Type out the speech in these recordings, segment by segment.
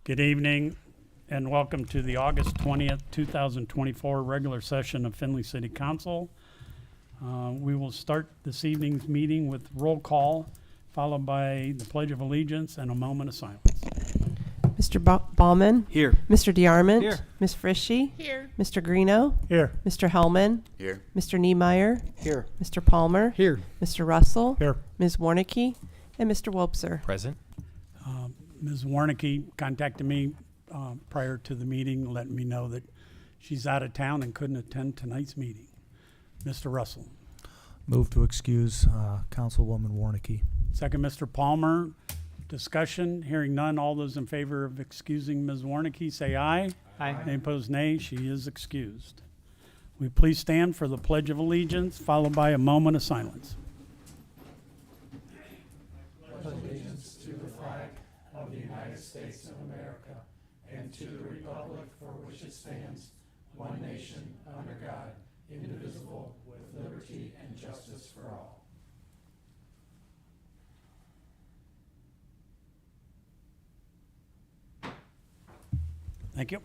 Good evening and welcome to the August 20th, 2024 regular session of Findlay City Council. We will start this evening's meeting with roll call, followed by the Pledge of Allegiance and a moment of silence. Mr. Ballman? Here. Mr. DeArmond? Here. Ms. Frischi? Here. Mr. Greeno? Here. Mr. Hellman? Here. Mr. Niemeyer? Here. Mr. Palmer? Here. Mr. Russell? Here. Ms. Warnicki? And Mr. Wopser. Present. Ms. Warnicki contacted me prior to the meeting, letting me know that she's out of town and couldn't attend tonight's meeting. Mr. Russell. Move to excuse Councilwoman Warnicki. Second, Mr. Palmer. Discussion. Hearing none. All those in favor of excusing Ms. Warnicki say aye. Aye. Any opposed, nay. She is excused. We please stand for the Pledge of Allegiance, followed by a moment of silence. Thank you.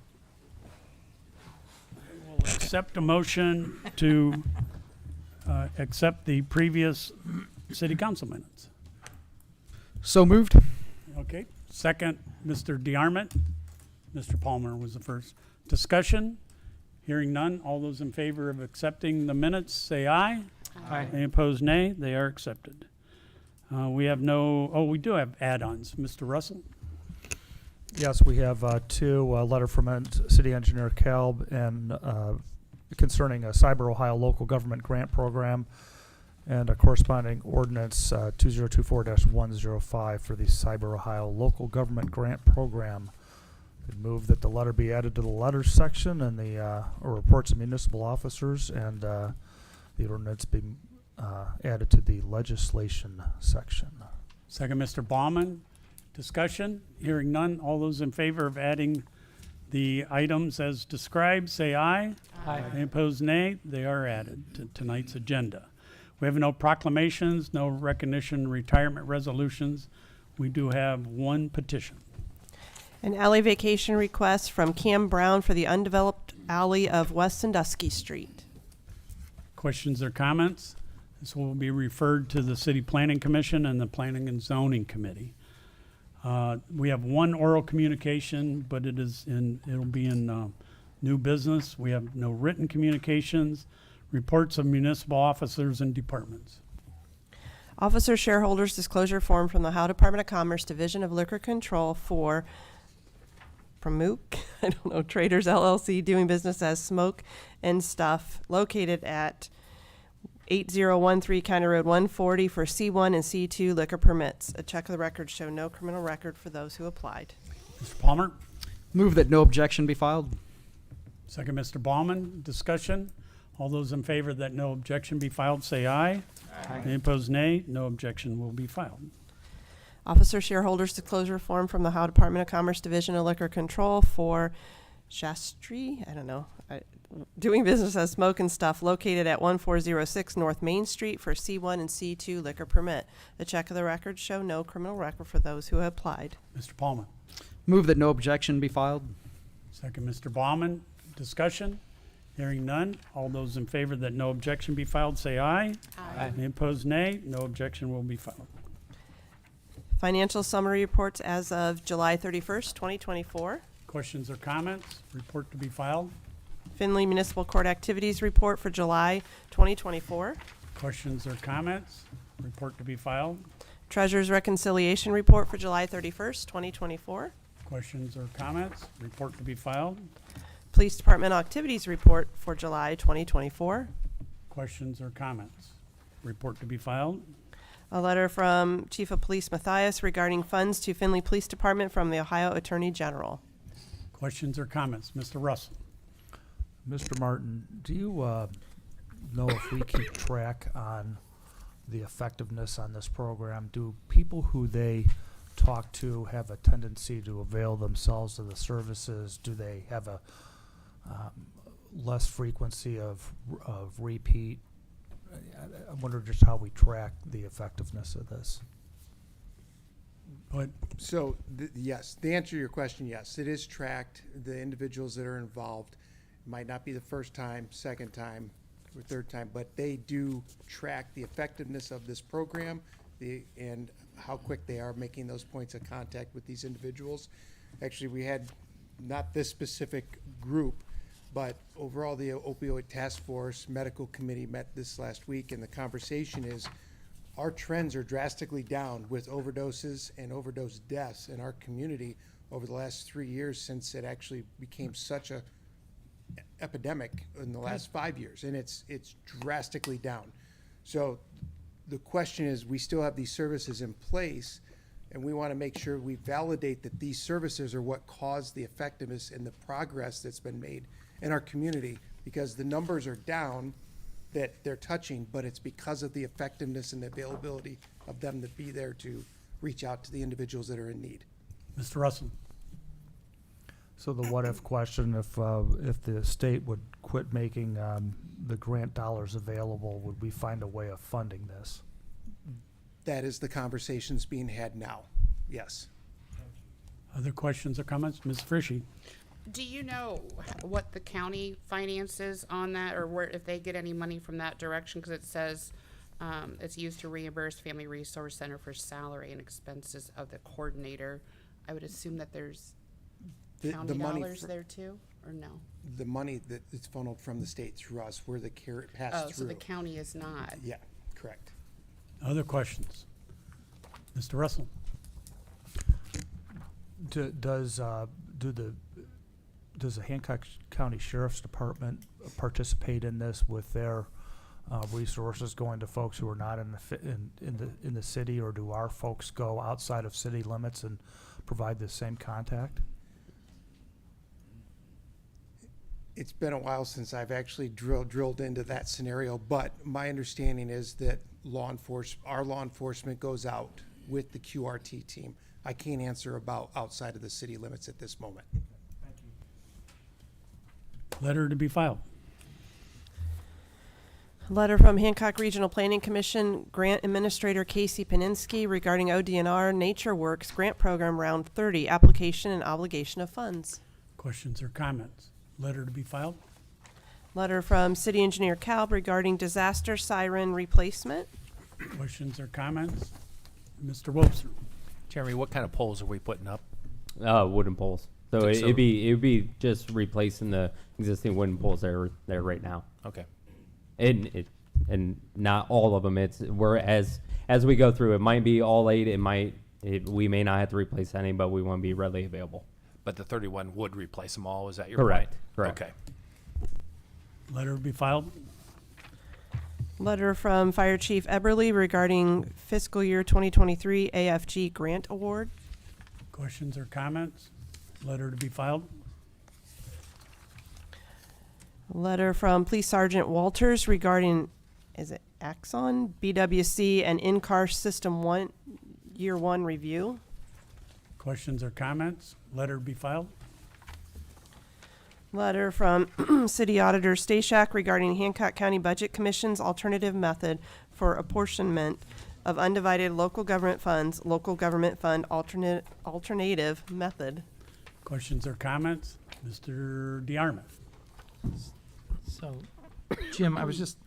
We'll accept a motion to accept the previous city council minutes. So moved. Okay. Second, Mr. DeArmond. Mr. Palmer was the first. Discussion. Hearing none. All those in favor of accepting the minutes say aye. Aye. Any opposed, nay. They are accepted. We do have add-ons. Mr. Russell. Yes, we have two, a letter from City Engineer Kalb and concerning a Cyber Ohio local government grant program and a corresponding ordinance 2024-105 for the Cyber Ohio local government grant program. I'd move that the letter be added to the letters section and the or reports of municipal officers, and the ordinance be added to the legislation section. Second, Mr. Baumann. Discussion. Hearing none. All those in favor of adding the items as described say aye. Aye. Any opposed, nay. They are added to tonight's agenda. We have no proclamations, no recognition, retirement resolutions. We do have one petition. An alley vacation request from Cam Brown for the undeveloped alley of West Sandusky Street. Questions or comments? This will be referred to the City Planning Commission and the Planning and Zoning Committee. We have one oral communication, but it'll be in new business. We have no written communications, reports of municipal officers and departments. Officer shareholders disclosure form from the Ohio Department of Commerce Division of Liquor Control from Mook, Traders LLC, doing business as Smoke and Stuff, located at 8013 County Road 140 for C1 and C2 liquor permits. A check of the record show no criminal record for those who applied. Mr. Palmer. Move that no objection be filed. Second, Mr. Baumann. Discussion. All those in favor that no objection be filed say aye. Aye. Any opposed, nay. No objection will be filed. Officer shareholders disclosure form from the Ohio Department of Commerce Division of Liquor Control for Shastri, doing business as Smoke and Stuff, located at 1406 North Main Street for C1 and C2 liquor permit. The check of the record show no criminal record for those who applied. Mr. Palmer. Move that no objection be filed. Second, Mr. Baumann. Discussion. Hearing none. All those in favor that no objection be filed say aye. Aye. Any opposed, nay. No objection will be filed. Financial summary reports as of July 31st, 2024. Questions or comments? Report to be filed. Findlay Municipal Court Activities Report for July 2024. Questions or comments? Report to be filed. Treasurer's Reconciliation Report for July 31st, 2024. Questions or comments? Report to be filed. Police Department Activities Report for July 2024. Questions or comments? Report to be filed. A letter from Chief of Police Matthias regarding funds to Findlay Police Department from the Ohio Attorney General. Questions or comments? Mr. Russell. Mr. Martin, do you know if we keep track on the effectiveness on this program? Do people who they talk to have a tendency to avail themselves of the services? Do they have a less frequency of repeat? I wonder just how we track the effectiveness of this. Go ahead. So, yes, the answer to your question, yes, it is tracked. The individuals that are involved might not be the first time, second time, or third time, but they do track the effectiveness of this program and how quick they are making those points of contact with these individuals. Actually, we had not this specific group, but overall the opioid task force medical committee met this last week, and the conversation is our trends are drastically down with overdoses and overdose deaths in our community over the last 3 years since it actually became such a epidemic in the last 5 years, and it's drastically down. So the question is, we still have these services in place, and we want to make sure we validate that these services are what caused the effectiveness and the progress that's been made in our community, because the numbers are down that they're touching, but it's because of the effectiveness and the availability of them to be there to reach out to the individuals that are in need. Mr. Russell. So the what-if question, if the state would quit making the grant dollars available, would we find a way of funding this? That is the conversations being had now, yes. Other questions or comments? Ms. Frishy. Do you know what the county finances on that, or where, if they get any money from that direction? Because it says it's used to reimburse Family Resource Center for salary and expenses of the coordinator. I would assume that there's county money dollars there too, or no? The money that is funneled from the state through us, where the care passed Oh, through. so the county is not. Yeah, correct. Other questions? Mr. Russell. Does the Hancock County Sheriff's Department participate in this with their resources going to folks who are not in the city, or do our folks go outside of city limits and provide the same contact? It's been a while since I've actually drilled into that scenario, but my understanding is that our law enforcement goes out with the QRT team. I can't answer about outside of the city limits at this moment. Letter to be filed. Letter from Hancock Regional Planning Commission, Grant Administrator Casey Paninsky regarding ODNR Nature Works Grant Program Round 30, application and obligation of funds. Questions or comments? Letter to be filed. Letter from City Engineer Kalb regarding disaster siren replacement. Questions or comments? Mr. Wobser. Jeremy, what kind of poles are we putting up? Wooden poles. So So- it'd be just replacing the existing wooden poles that are there right now. Okay. And not all of them. We're as we go through. It might be all 8. We may not have to replace any, but we want to be readily available. But the 31 would replace them all, is that your Correct, point? correct. Okay. Letter to be filed. Letter from Fire Chief Eberly regarding fiscal year 2023 AFG grant award. Questions or comments? Letter to be filed. Letter from Police Sergeant Walters regarding, is it Axon, BWC, and in-car system year 1 review. Questions or comments? Letter to be filed. Letter from City Auditor Stashak regarding Hancock County Budget Commission's alternative method for apportionment of undivided local government funds, local government fund alternative method. Questions or comments? Mr. DeArmond. So, Jim, I was just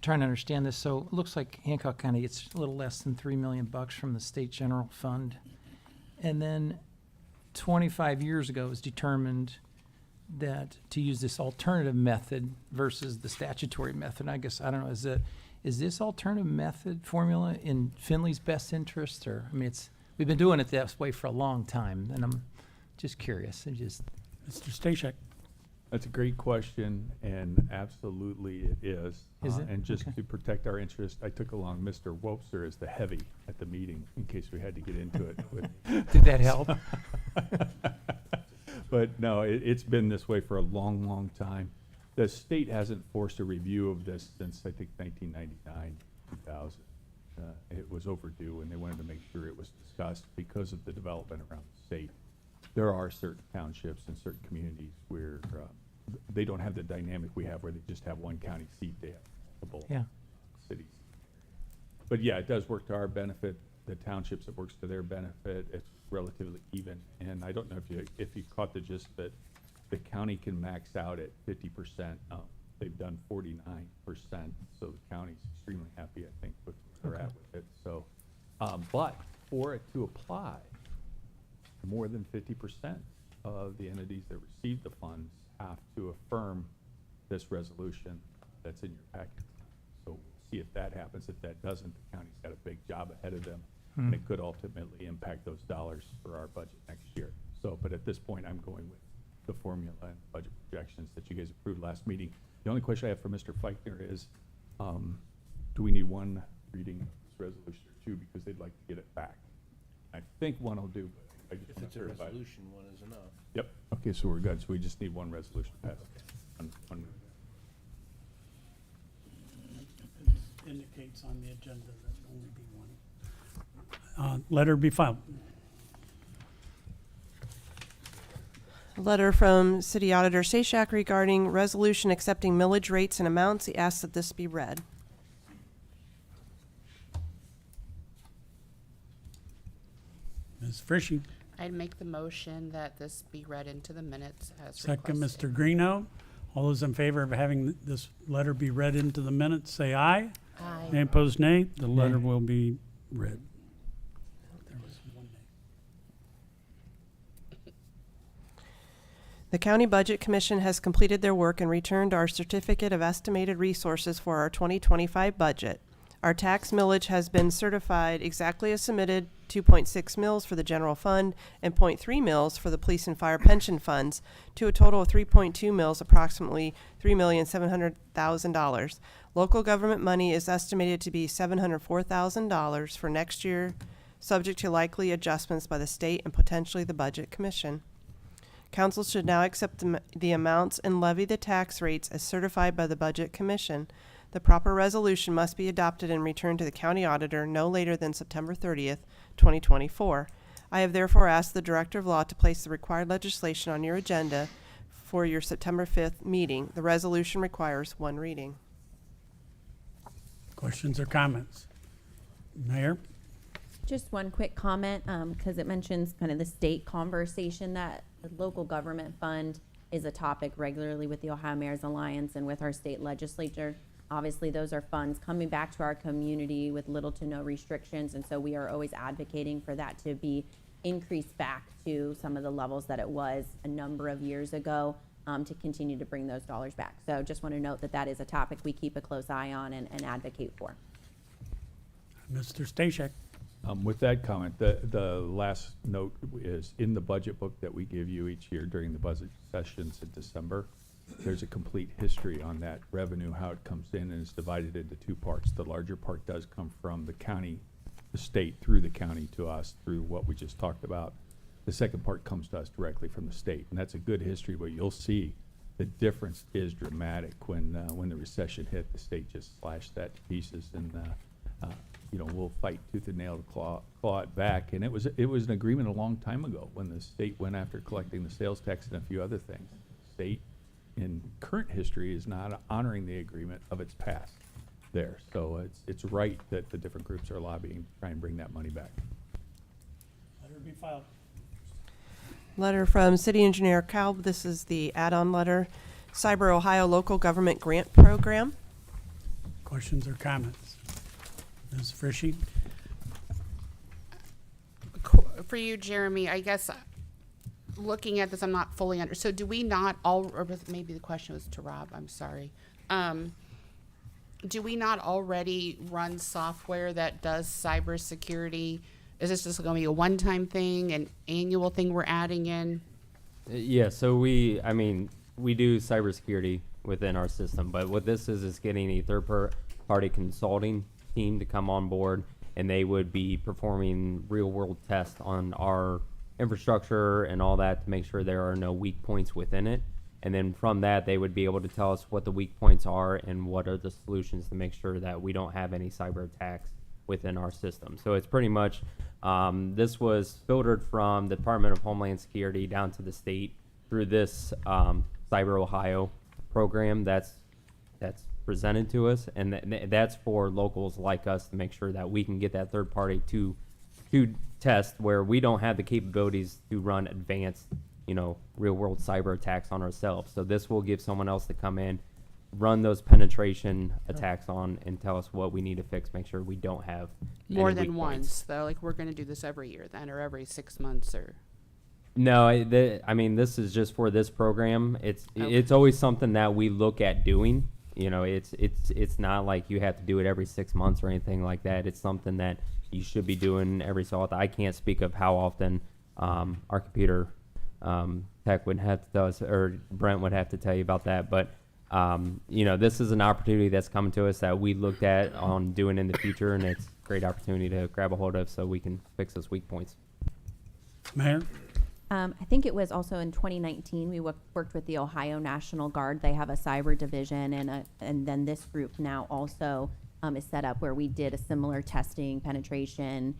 trying to understand this. So it looks like Hancock County gets a little less than $3 million from the state general fund. And then 25 years ago it was determined that to use this alternative method versus the statutory method. I guess, I don't know, is this alternative method formula in Findlay's best interest? Or, I mean, we've been doing it this way for a long time, and I'm just curious. Mr. Stashak. That's a great question, and absolutely it is. Is it? And just Okay. to protect our interest, I took along Mr. Wobser as the heavy at the meeting in case we had to get into it. Did that help? But no, it's been this way for a long, long time. The state hasn't forced a review of this since, I think, 1999, 2000. It was overdue, and they wanted to make sure it was discussed because of the development around the state. There are certain townships and certain communities where they don't have the dynamic we have, where they just have one county seat. They have multiple Yeah. cities. But yeah, it does work to our benefit. the townships, it works to their benefit. It's relatively even. And I don't know if you caught the gist, but the county can max out at 50%. They've done 49%, so the county's extremely happy, I think, with where they're at with it. So, but for it to apply, more than 50% of the entities that receive the funds have to affirm this resolution that's in your packet. So we'll see if that happens. If that doesn't, the county's got a big job ahead of them, and it could ultimately impact those dollars for our budget next year. So, but at this point, I'm going with the formula and budget projections that you guys approved last meeting. The only question I have for Mr. Feichner is, do we need one reading of this resolution or two, because they'd like to get it back? I think one will do, but I just If want it's to a certify. resolution, one is enough. Yep, okay, so we're good, so we just need one resolution passed. One- It indicates on the agenda that only be one. Letter be filed. A letter from City Auditor Stashak regarding resolution accepting millage rates and amounts. He asks that this be read. Ms. Frisching, I'd make the motion that this be read into the minutes as second, requested. Mr. Greeno. All those in favor of having this letter be read into the minutes, say aye. Aye. Any opposed, nay. The letter will be read. There was one nay. The County Budget Commission has completed their work and returned our certificate of estimated resources for our 2025 budget. Our tax millage has been certified exactly as submitted, 2.6 mils for the general fund and 0.3 mils for the police and fire pension funds, to a total of 3.2 mils, approximately $3,700,000. Local government money is estimated to be $704,000 for next year, subject to likely adjustments by the state and potentially the Budget Commission. Council should now accept the amounts and levy the tax rates as certified by the Budget Commission. The proper resolution must be adopted and returned to the county auditor no later than September 30th, 2024. I have therefore asked the Director of Law to place the required legislation on your agenda for your September 5th meeting. The resolution requires one reading. Questions or comments? Mayor? Just one quick comment, because it mentions kind of the state conversation that the local government fund is a topic regularly with the Ohio Mayor's Alliance and with our state legislature. Obviously, those are funds coming back to our community with little to no restrictions, and so we are always advocating for that to be increased back to some of the levels that it was a number of years ago, to continue to bring those dollars back. So just want to note that that is a topic we keep a close eye on and advocate for. Mr. Stashak? With that comment, the last note is in the budget book that we give you each year during the budget sessions in December. There's a complete history on that revenue, how it comes in, and it's divided into two parts. The larger part does come from the county, the state, through the county to us, through what we just talked about. The second part comes to us directly from the state, and that's a good history, but you'll see the difference is dramatic. When the recession hit, the state just slashed that to pieces, and we'll fight tooth and nail to claw it back. And it was an agreement a long time ago when the state went after collecting the sales tax and a few other things. The state in current history is not honoring the agreement of its past there. So it's right that the different groups are lobbying to try and bring that money back. Letter be filed. Letter from City Engineer Kalb. This is the add-on letter. Cyber Ohio Local Government Grant Program. Questions or comments? Ms. Frisching? For you, Jeremy, I guess looking at this, I'm not fully under, so do we not or maybe the question was to Rob, I'm sorry. Do we not already run software that does cybersecurity? Is this just gonna be a one-time thing, an annual thing we're adding in? Yeah, so we do cybersecurity within our system, but what this is getting a third-party consulting team to come on board, and they would be performing real-world tests on our infrastructure and all that to make sure there are no weak points within it. And then from that, they would be able to tell us what the weak points are and what are the solutions to make sure that we don't have any cyber attacks within our system. So it's pretty much, this was filtered from the Department of Homeland Security down to the state through this Cyber Ohio program that's presented to us, and that's for locals like us to make sure that we can get that third party to to test where we don't have the capabilities to run advanced, real world cyber attacks on ourselves. So this will give someone else to come in, run those penetration attacks on, and tell us what we need to fix, make sure we don't have More any than weak once, points. though, like, we're gonna do this every year then, or every 6 months, or? No, this is just for this program. It's Okay. it's always something that we look at doing. It's not like you have to do it every 6 months or anything like that. It's something that you should be doing every so often. I can't speak of how often our computer tech would have to tell us, or Brent would have to tell you about that. But this is an opportunity that's coming to us that we looked at on doing in the future, and it's a great opportunity to grab a hold of so we can fix those weak points. Mayor? I think it was also in 2019, we worked with the Ohio National Guard. They have a cyber division, and then this group now also is set up where we did a similar testing, penetration,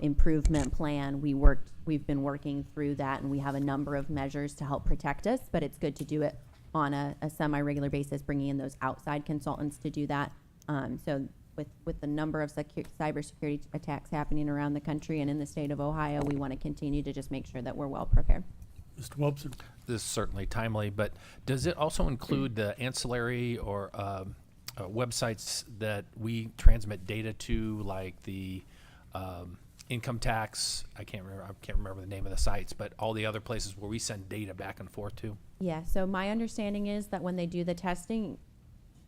improvement plan. We've been working through that, and we have a number of measures to help protect us, but it's good to do it on a semi-regular basis, bringing in those outside consultants to do that. So with the number of cybersecurity attacks happening around the country and in the state of Ohio, we want to continue to just make sure that we're well prepared. Mr. Wobson? This is certainly timely, but does it also include the ancillary or websites that we transmit data to, like the income tax? I can't remember the name of the sites, but all the other places where we send data back and forth to. Yeah, so my understanding is that when they do the testing,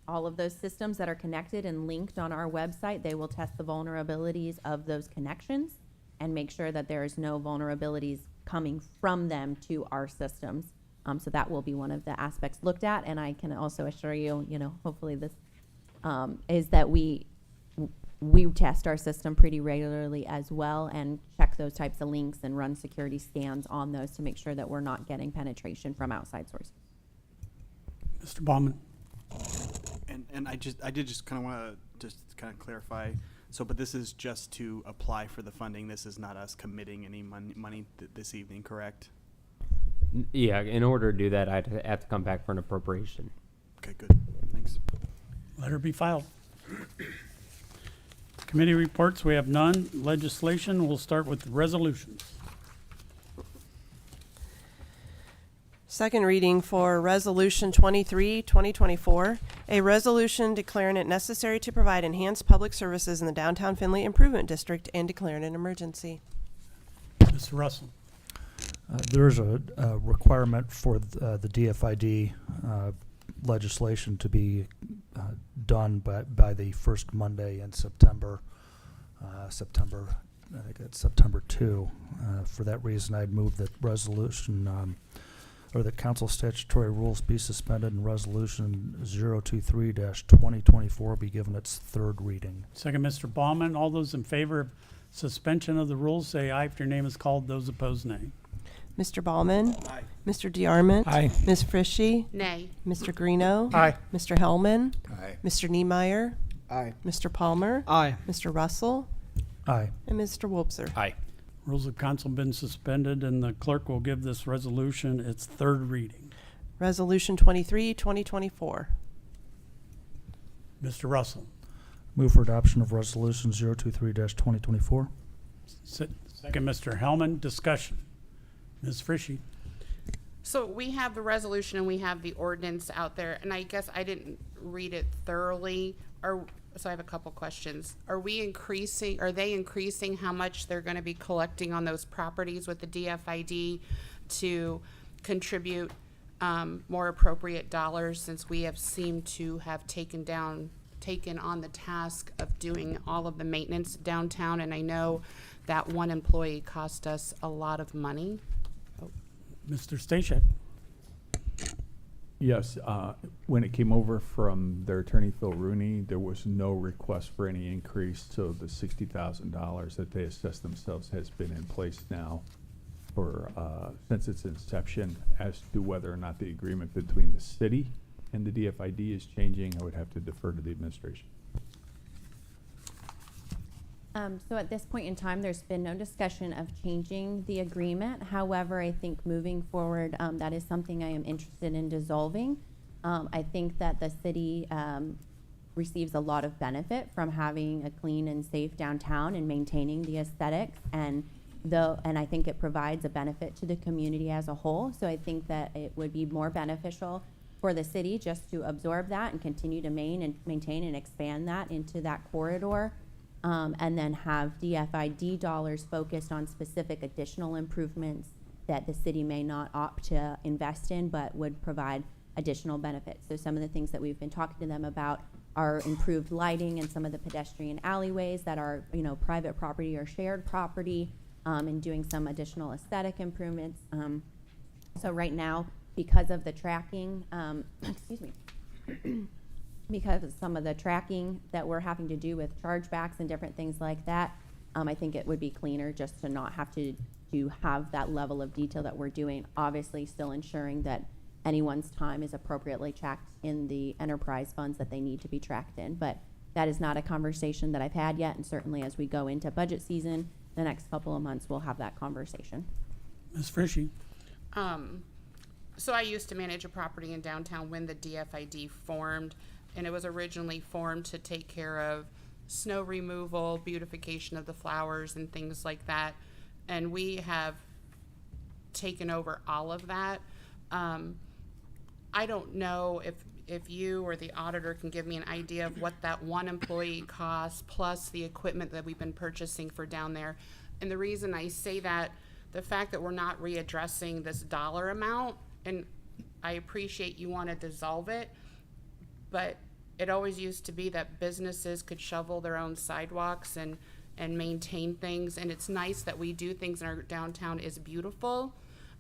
all of those systems that are connected and linked on our website, they will test the vulnerabilities of those connections and make sure that there is no vulnerabilities coming from them to our systems. So that will be one of the aspects looked at, and I can also assure you, hopefully this is that we test our system pretty regularly as well and check those types of links and run security scans on those to make sure that we're not getting penetration from outside sources. Mr. Baumann? And I did just kind of want to just kind of clarify. So, but this is just to apply for the funding. This is not us committing any money this evening, correct? Yeah, in order to do that, I'd have to come back for an appropriation. Okay, good. Thanks. Letter be filed. Committee reports, we have none. Legislation, we'll start with resolutions. Second reading for Resolution 23, 2024, a resolution declaring it necessary to provide enhanced public services in the downtown Findlay Improvement District and declaring an emergency. Mr. Russell? There's a requirement for the DFID legislation to be done by the first Monday in September. I think it's September 2. For that reason, I'd move that resolution or the council statutory rules be suspended and resolution 023-2024 be given its third reading. Second, Mr. Baumann. All those in favor of suspension of the rules, say aye. If your name is called, those opposed, nay. Mr. Ballman? Aye. Mr. DeArmond? Aye. Ms. Frishy? Nay. Mr. Greeno? Aye. Mr. Hellman? Aye. Mr. Niemeyer? Aye. Mr. Palmer? Aye. Mr. Russell? Aye. And Mr. Wobser? Aye. Rules of council been suspended, and the clerk will give this resolution its third reading. Resolution 23, 2024. Mr. Russell? Move for adoption of resolution 023-2024. Second, Mr. Hellman. Discussion. Ms. Frishy? So we have the resolution and we have the ordinance out there, and I guess I didn't read it thoroughly. So I have a couple questions. Are they increasing how much they're gonna be collecting on those properties with the DFID to contribute more appropriate dollars, since we have seemed to have taken on the task of doing all of the maintenance downtown, and I know that one employee cost us a lot of money. Mr. Stashak? Yes, when it came over from their attorney, Phil Rooney, there was no request for any increase, so the $60,000 that they assessed themselves has been in place now for, since its inception. As to whether or not the agreement between the city and the DFID is changing, I would have to defer to the administration. So at this point in time, there's been no discussion of changing the agreement. However, I think moving forward, that is something I am interested in dissolving. I think that the city receives a lot of benefit from having a clean and safe downtown and maintaining the aesthetics, and I think it provides a benefit to the community as a whole. So I think that it would be more beneficial for the city just to absorb that and continue to maintain and expand that into that corridor, and then have DFID dollars focused on specific additional improvements that the city may not opt to invest in, but would provide additional benefits. So some of the things that we've been talking to them about are improved lighting and some of the pedestrian alleyways that are, private property or shared property, and doing some additional aesthetic improvements. So right now, because of the tracking, excuse me, because of some of the tracking that we're having to do with chargebacks and different things like that, I think it would be cleaner just to not have to have that level of detail that we're doing, obviously still ensuring that anyone's time is appropriately tracked in the enterprise funds that they need to be tracked in. But that is not a conversation that I've had yet, and certainly as we go into budget season, the next couple of months, we'll have that conversation. Ms. Frishy? So I used to manage a property in downtown when the DFID formed, and it was originally formed to take care of snow removal, beautification of the flowers, and things like that. And we have taken over all of that. I don't know if you or the auditor can give me an idea of what that one employee costs plus the equipment that we've been purchasing for down there. And the reason I say that, the fact that we're not readdressing this dollar amount, and I appreciate you want to dissolve it, but it always used to be that businesses could shovel their own sidewalks and maintain things, and it's nice that we do things in our downtown is beautiful,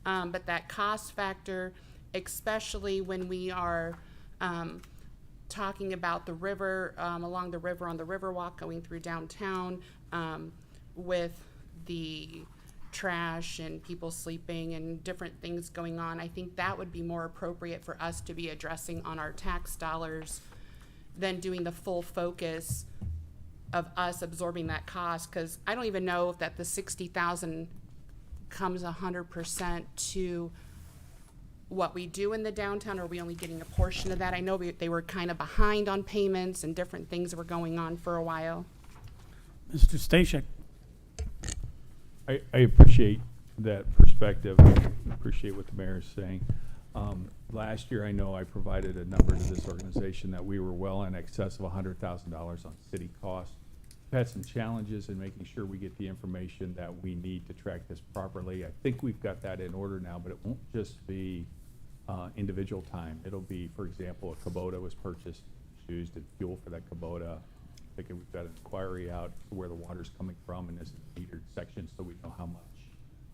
but that cost factor, especially when we are talking about the river, along the river on the Riverwalk going through downtown, with the trash and people sleeping and different things going on, I think that would be more appropriate for us to be addressing on our tax dollars than doing the full focus of us absorbing that cost, because I don't even know if that the 60,000 comes 100% to what we do in the downtown, or are we only getting a portion of that? I know they were kind of behind on payments and different things were going on for a while. Mr. Stashek? I appreciate that perspective. I appreciate what the mayor is saying. Last year, I know I provided a number to this organization that we were well in excess of $100,000 on city costs. We've had some challenges in making sure we get the information that we need to track this properly. I think we've got that in order now, but it won't just be individual time. It'll be, for example, a Kubota was purchased, used in fuel for that Kubota. I think we've got an inquiry out to where the water's coming from, and this is a metered section, so we know how much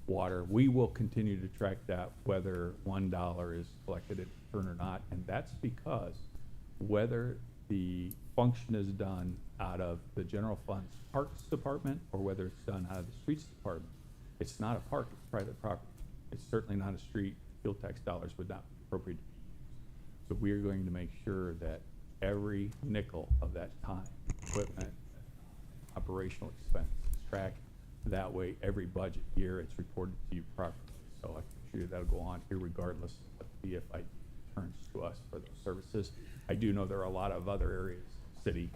water. We will continue to track that, whether $1 is collected in turn or not, and that's because whether the function is done out of the general fund's parks department or whether it's done out of the streets department, it's not a park, it's private property. It's certainly not a street. Fuel tax dollars would not be appropriate to be used. So we are going to make sure that every nickel of that time, equipment, operational expense is tracked. That way, every budget year, it's reported to you properly. So I can assure you that'll go on here regardless of what the DFI turns to us for those services. I do know there are a lot of other areas of the city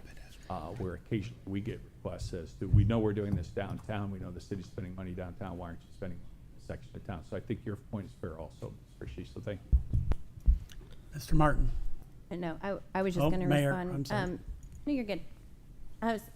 where occasionally we get requests as to, we know we're doing this downtown, we know the city's spending money downtown, why aren't you spending in a section of town? So I think your point is fair also, Ms. Rishi, so thank you. Mr. Martin? No, I was just Oh, going to Mayor, respond. I'm sorry. No, you're good.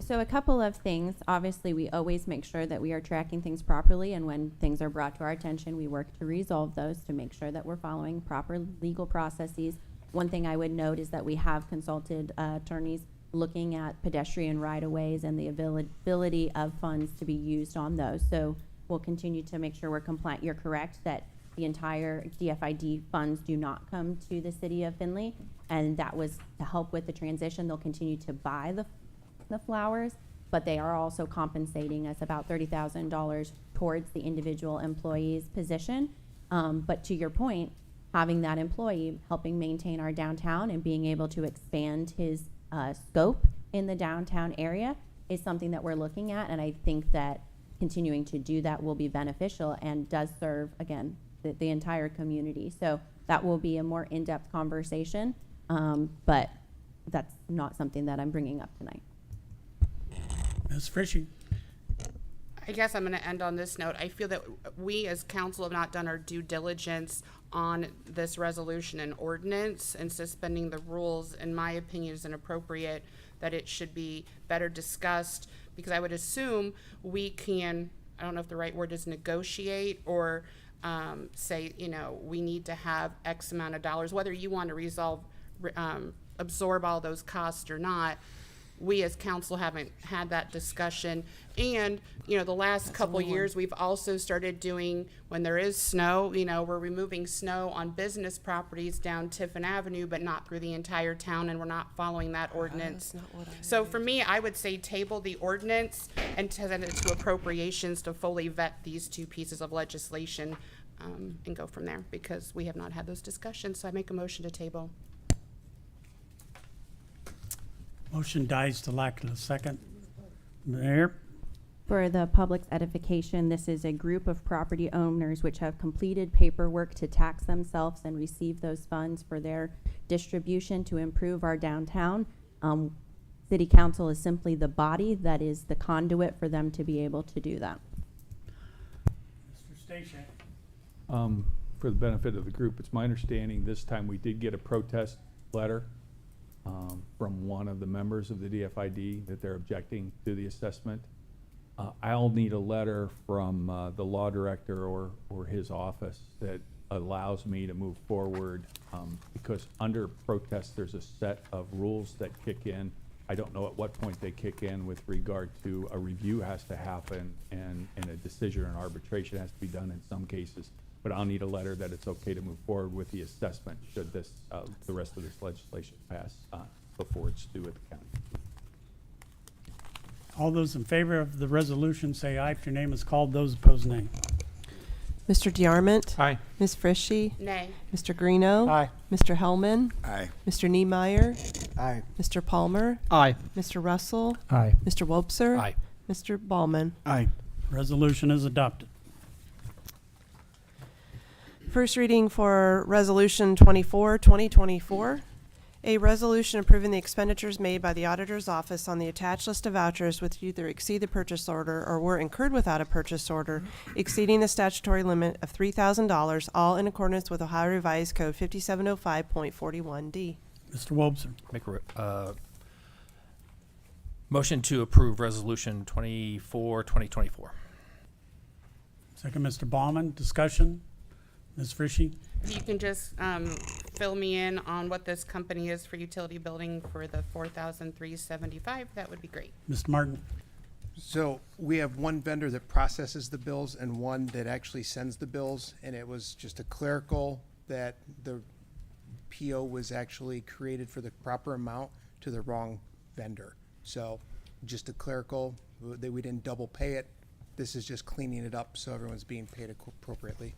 So a couple of things. Obviously, we always make sure that we are tracking things properly, and when things are brought to our attention, we work to resolve those to make sure that we're following proper legal processes. One thing I would note is that we have consulted attorneys looking at pedestrian right-of-ways and the availability of funds to be used on those. So we'll continue to make sure we're compliant. You're correct that the entire DFID funds do not come to the city of Findlay, and that was to help with the transition. They'll continue to buy the flowers, but they are also compensating us about $30,000 towards the individual employee's position. But to your point, having that employee helping maintain our downtown and being able to expand his scope in the downtown area is something that we're looking at, and I think that continuing to do that will be beneficial and does serve, again, the entire community. So that will be a more in-depth conversation, but that's not something that I'm bringing up tonight. Ms. Frishy? I guess I'm going to end on this note. I feel that we as council have not done our due diligence on this resolution and ordinance, and suspending the rules, in my opinion, is inappropriate, that it should be better discussed, because I would assume we can, I don't know if the right word is negotiate, or say, you know, we need to have X amount of dollars, whether you want to absorb all those costs or not. We as council haven't had that discussion. And, you know, the last couple years, we've also started doing, when there is snow, you know, we're removing snow on business properties down Tiffin Avenue, but not through the entire town, and we're not following that ordinance. So for me, I would say table the ordinance and send it to appropriations to fully vet these two pieces of legislation, and go from there, because we have not had those discussions. So I make a motion to table. Motion dies to lack of a second. Mayor? For the public's edification, this is a group of property owners which have completed paperwork to tax themselves and receive those funds for their distribution to improve our downtown. City Council is simply the body that is the conduit for them to be able to do that. Mr. Station? For the benefit of the group, it's my understanding this time we did get a protest letter from one of the members of the DFID that they're objecting to the assessment. I'll need a letter from the law director or his office that allows me to move forward, because under protest there's a set of rules that kick in. I don't know at what point they kick in with regard to a review has to happen and a decision or an arbitration has to be done in some cases. But I'll need a letter that it's okay to move forward with the assessment should this, the rest of this legislation pass before it's due at the county. All those in favor of the resolution say aye. If your name is called, those opposed, nay. Mr. DeArmond? Aye. Ms. Frishy? Nay. Mr. Greeno? Aye. Mr. Hellman? Aye. Mr. Niemeyer? Aye. Mr. Palmer? Aye. Mr. Russell? Aye. Mr. Wobser? Aye. Mr. Ballman? Aye. Resolution is adopted. First reading for Resolution 24, 2024. A resolution approving the expenditures made by the Auditor's Office on the attached list of vouchers which either exceed the purchase order or were incurred without a purchase order, exceeding the statutory limit of $3,000, all in accordance with Ohio Revised Code 5705.41D. Mr. Wobser? Make a motion to approve Resolution 24, 2024. Second, Mr. Baumann. Discussion? Ms. Frishy? If you can just fill me in on what this company is for utility building for the $4,375, that would be great. Mr. Martin? So we have one vendor that processes the bills and one that actually sends the bills, and it was just a clerical that the PO was actually created for the proper amount to the wrong vendor. So just a clerical, that we didn't double pay it. This is just cleaning it up so everyone's being paid appropriately.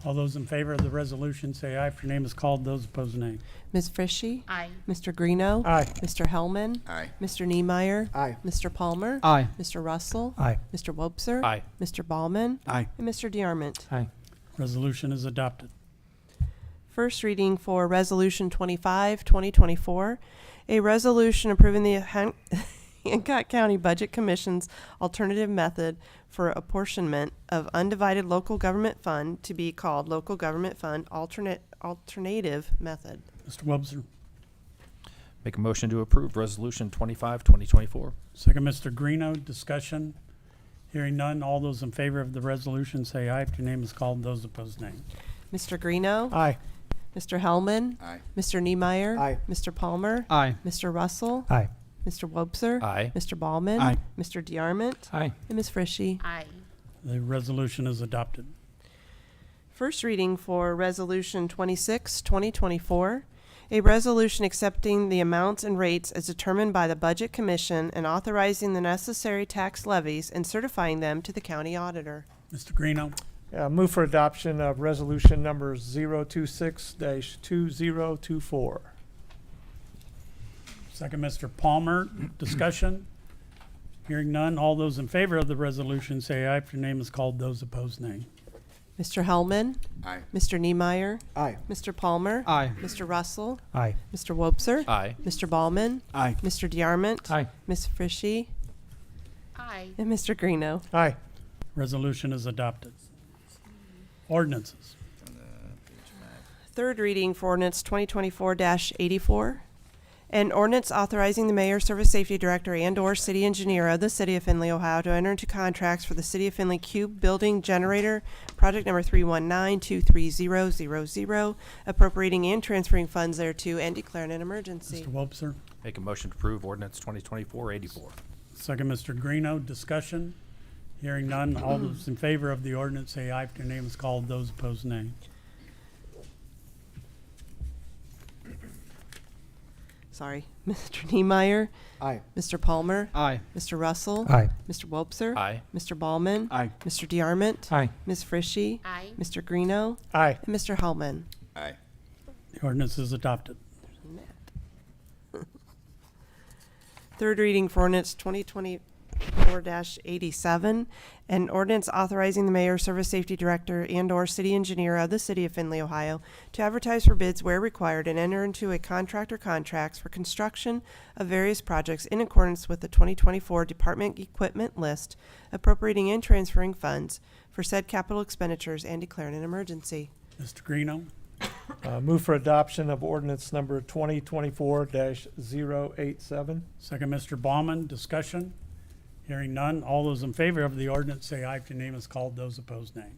All those in favor of the resolution say aye. If your name is called, those opposed, nay. Ms. Frishy? Aye. Mr. Greeno? Aye. Mr. Hellman? Aye. Mr. Niemeyer? Aye. Mr. Palmer? Aye. Mr. Russell? Aye. Mr. Wobser? Aye. Mr. Ballman? Aye. And Mr. DeArmond. Aye. Resolution is adopted. First reading for Resolution 25, 2024. A resolution approving the Hancock County Budget Commission's alternative method for apportionment of undivided local government fund to be called Local Government Fund Alternative Method. Mr. Wobser? Make a motion to approve Resolution 25, 2024. Second, Mr. Greeno. Discussion? Hearing none. All those in favor of the resolution say aye. If your name is called, those opposed, nay. Mr. Greeno? Aye. Mr. Hellman? Aye. Mr. Niemeyer? Aye. Mr. Palmer? Aye. Mr. Russell? Aye. Mr. Wobser? Aye. Mr. Ballman? Aye. Mr. DeArmond? Aye. And Ms. Frishy? Aye. The resolution is adopted. First reading for Resolution 26, 2024. A resolution accepting the amounts and rates as determined by the Budget Commission and authorizing the necessary tax levies and certifying them to the county auditor. Mr. Greeno? Move for adoption of resolution number 026-2024. Second, Mr. Palmer. Discussion? Hearing none. All those in favor of the resolution say aye. If your name is called, those opposed, nay. Mr. Hellman, Aye. Mr. Niemeyer, Aye. Mr. Palmer, Aye. Mr. Russell, Aye. Mr. Wobser, Aye. Mr. Ballman, Aye. Mr. DeArmond, Aye. Ms. Frishy, Aye. and Mr. Greeno. Aye. Resolution is adopted. Ordinances. Third reading for ordinance 2024-84. An ordinance authorizing the mayor, service safety director, and/or city engineer of the city of Findlay, Ohio, to enter into contracts for the city of Findlay Cube Building Generator, project number 319-23000, appropriating and transferring funds thereto, and declaring an emergency. Mr. Wobser. Make a motion to approve ordinance 2024-84. Second, Mr. Greeno. Discussion. Hearing none. All those in favor of the ordinance say aye if your name is called. Those opposed, nay. Sorry. Mr. Niemeyer, Aye. Mr. Palmer, Aye. Mr. Russell, Aye. Mr. Wobser, Aye. Mr. Ballman, Aye. Mr. DeArmond, Aye. Ms. Frishy, Aye. Mr. Greeno, Aye. and Mr. Hellman. Aye. The ordinance is adopted. Third reading for ordinance 2024-87, an ordinance authorizing the mayor, service safety director, and/or city engineer of the city of Findlay, Ohio, to advertise for bids where required and enter into a contract or contracts for construction of various projects in accordance with the 2024 department equipment list, appropriating and transferring funds for said capital expenditures and declaring an emergency. Mr. Greeno. Move for adoption of ordinance number 2024-087. Second, Mr. Ballman. Discussion. Hearing none. All those in favor of the ordinance say aye if your name is called. Those opposed, nay.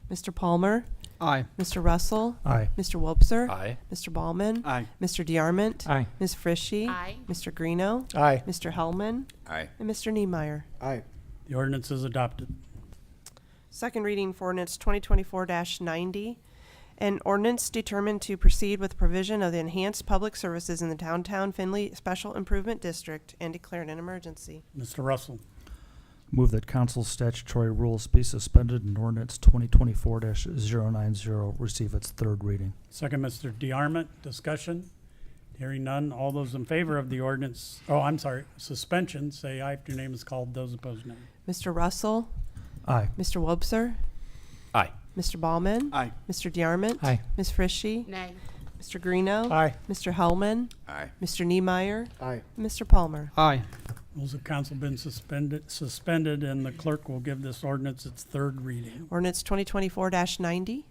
Mr. Palmer, Aye. Mr. Russell, Aye. Mr. Wobser, Aye. Mr. Ballman, Aye. Mr. DeArmond, Aye. Ms. Frishy, Aye. Mr. Greeno, Aye. Mr. Hellman, Aye. and Mr. Niemeyer. Aye. The ordinance is adopted. Second reading for ordinance 2024-90. An ordinance determined to proceed with provision of the enhanced public services in the downtown Findlay Special Improvement District and declaring an emergency. Mr. Russell. Move that council's statutory rules be suspended and ordinance 2024-090 receive its third reading. Second, Mr. DeArmond. Discussion. Hearing none. All those in favor of the ordinance, suspension, say aye if your name is called. Those opposed, nay. Mr. Russell, Aye. Mr. Wobser, Aye. Mr. Ballman, Aye. Mr. DeArmond, Aye. Ms. Frishy, Nay. Mr. Greeno, Aye. Mr. Hellman, Aye. Mr. Niemeyer, Aye. and Mr. Palmer. Aye. Rules of council been suspended, and the clerk will give this ordinance its third reading. Ordinance 2024-90.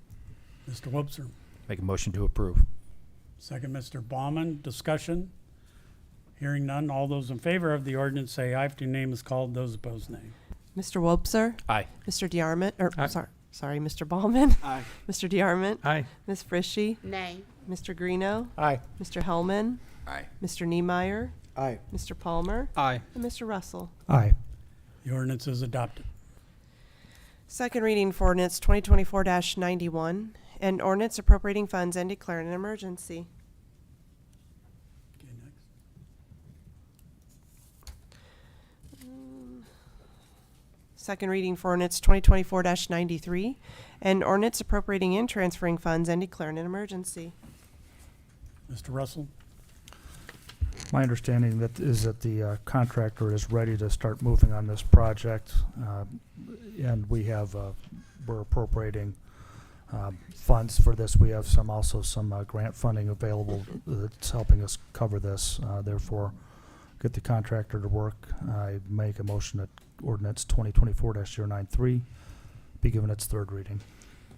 Mr. Wobser. Make a motion to approve. Second, Mr. Baumann. Discussion. Hearing none. All those in favor of the ordinance say aye if your name is called. Those opposed, nay. Mr. Wobser, Aye. Mr. DeArmond, Aye. sorry, Mr. Ballman, Aye. Mr. DeArmond, Aye. Ms. Frishy, Nay. Mr. Greeno, Aye. Mr. Hellman, Aye. Mr. Niemeyer, Aye. Mr. Palmer, Aye. and Mr. Russell. Aye. The ordinance is adopted. Second reading for ordinance 2024-91, an ordinance appropriating funds and declaring an emergency. Okay, next. Second reading for ordinance 2024-93, an ordinance appropriating and transferring funds and declaring an emergency. Mr. Russell. My understanding is that the contractor is ready to start moving on this project, and we're appropriating funds for this. We have some grant funding available that's helping us cover this. Therefore, get the contractor to work. I make a motion that ordinance 2024-093 be given its third reading.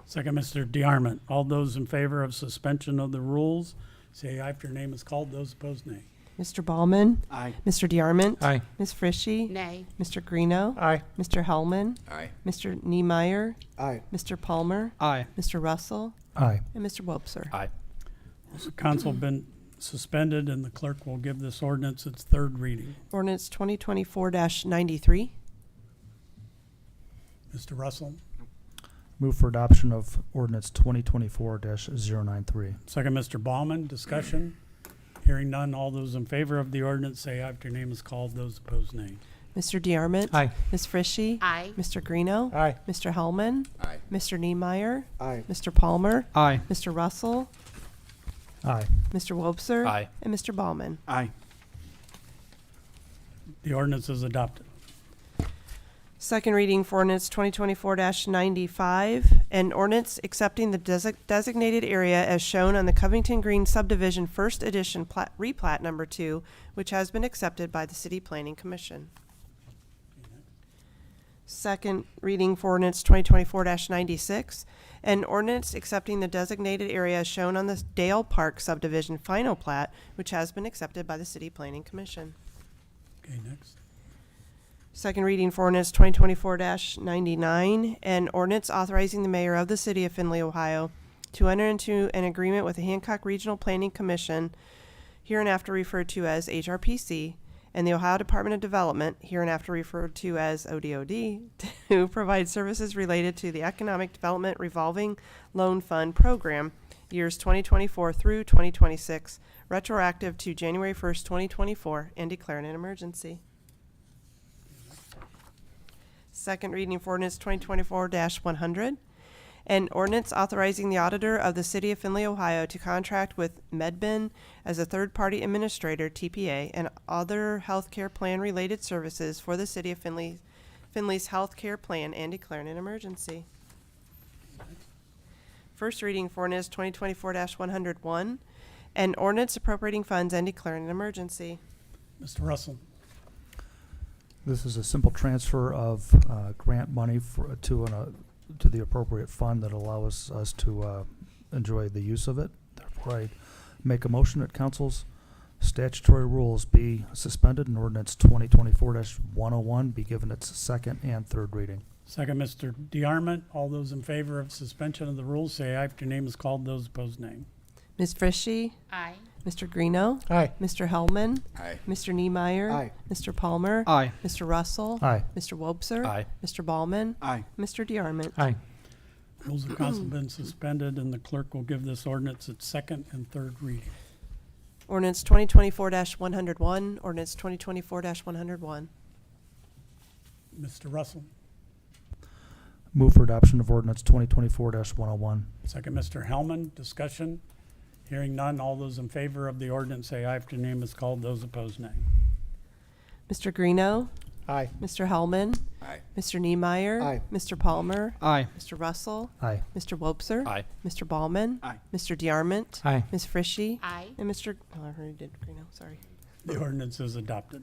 Second, Mr. DeArmond. All those in favor of suspension of the rules say aye if your name is called. Those opposed, nay. Mr. Ballman, Aye. Mr. DeArmond, Aye. Ms. Frishy, Nay. Mr. Greeno, Aye. Mr. Hellman, Aye. Mr. Niemeyer, Aye. Mr. Palmer, Aye. Mr. Russell, Aye. and Mr. Wobser. Aye. Rules of council been suspended, and the clerk will give this ordinance its third reading. Ordinance 2024-93. Mr. Russell. Move for adoption of ordinance 2024-093. Second, Mr. Baumann. Discussion. Hearing none. All those in favor of the ordinance say aye if your name is called. Those opposed, nay. Mr. DeArmond, Aye. Ms. Frishy, Aye. Mr. Greeno, Aye. Mr. Hellman, Aye. Mr. Niemeyer, Aye. Mr. Palmer, Aye. Mr. Russell, Aye. Mr. Wobser, Aye. and Mr. Ballman. Aye. The ordinance is adopted. Second reading for ordinance 2024-95, an ordinance accepting the designated area as shown on the Covington Green subdivision first edition replat number 2, which has been accepted by the City Planning Commission. Second reading for ordinance 2024-96, an ordinance accepting the designated area as shown on the Dale Park subdivision final plat, which has been accepted by the City Planning Commission. Okay, next. Second reading for ordinance 2024-99, an ordinance authorizing the mayor of the city of Findlay, Ohio, to enter into an agreement with the Hancock Regional Planning Commission, hereinafter referred to as HRPC, and the Ohio Department of Development, hereinafter referred to as ODOD, to provide services related to the Economic Development Revolving Loan Fund Program, years 2024 through 2026, retroactive to January 1st, 2024, and declaring an emergency. Second reading for ordinance 2024-100, an ordinance authorizing the auditor of the City of Findlay, Ohio to contract with MedBin as a third-party administrator, TPA, and other healthcare plan-related services for the City of Findlay's healthcare plan and declaring an emergency. First reading for ordinance 2024-101, an ordinance appropriating funds and declaring an emergency. Mr. Russell. This is a simple transfer of grant money to the appropriate fund that allows us to enjoy the use of it. Therefore, I make a motion that council's statutory rules be suspended and ordinance 2024-101 be given its second and third reading. Second, Mr. DeArmond. All those in favor of suspension of the rules say aye. If your name is called, those opposed, nay. Ms. Frishy? Aye. Mr. Greeno? Aye. Mr. Hellman? Aye. Mr. Niemeyer? Aye. Mr. Palmer? Aye. Mr. Russell? Aye. Mr. Wobser? Aye. Mr. Ballman? Aye. Mr. DeArmond? Aye. Rules of council have been suspended, and the clerk will give this ordinance its second and third reading. Ordinance 2024-101, ordinance 2024-101. Mr. Russell. Move for adoption of ordinance 2024-101. Second, Mr. Hellman. Discussion. Hearing none. All those in favor of the ordinance say aye. If your name is called, those opposed, nay. Mr. Greeno? Aye. Mr. Hellman? Aye. Mr. Niemeyer? Aye. Mr. Palmer? Aye. Mr. Russell? Aye. Mr. Wobser? Aye. Mr. Ballman? Aye. Mr. DeArmond? Aye. Ms. Frishy? Aye. And Mr. Oh, I already did Greeno, sorry. The ordinance is adopted.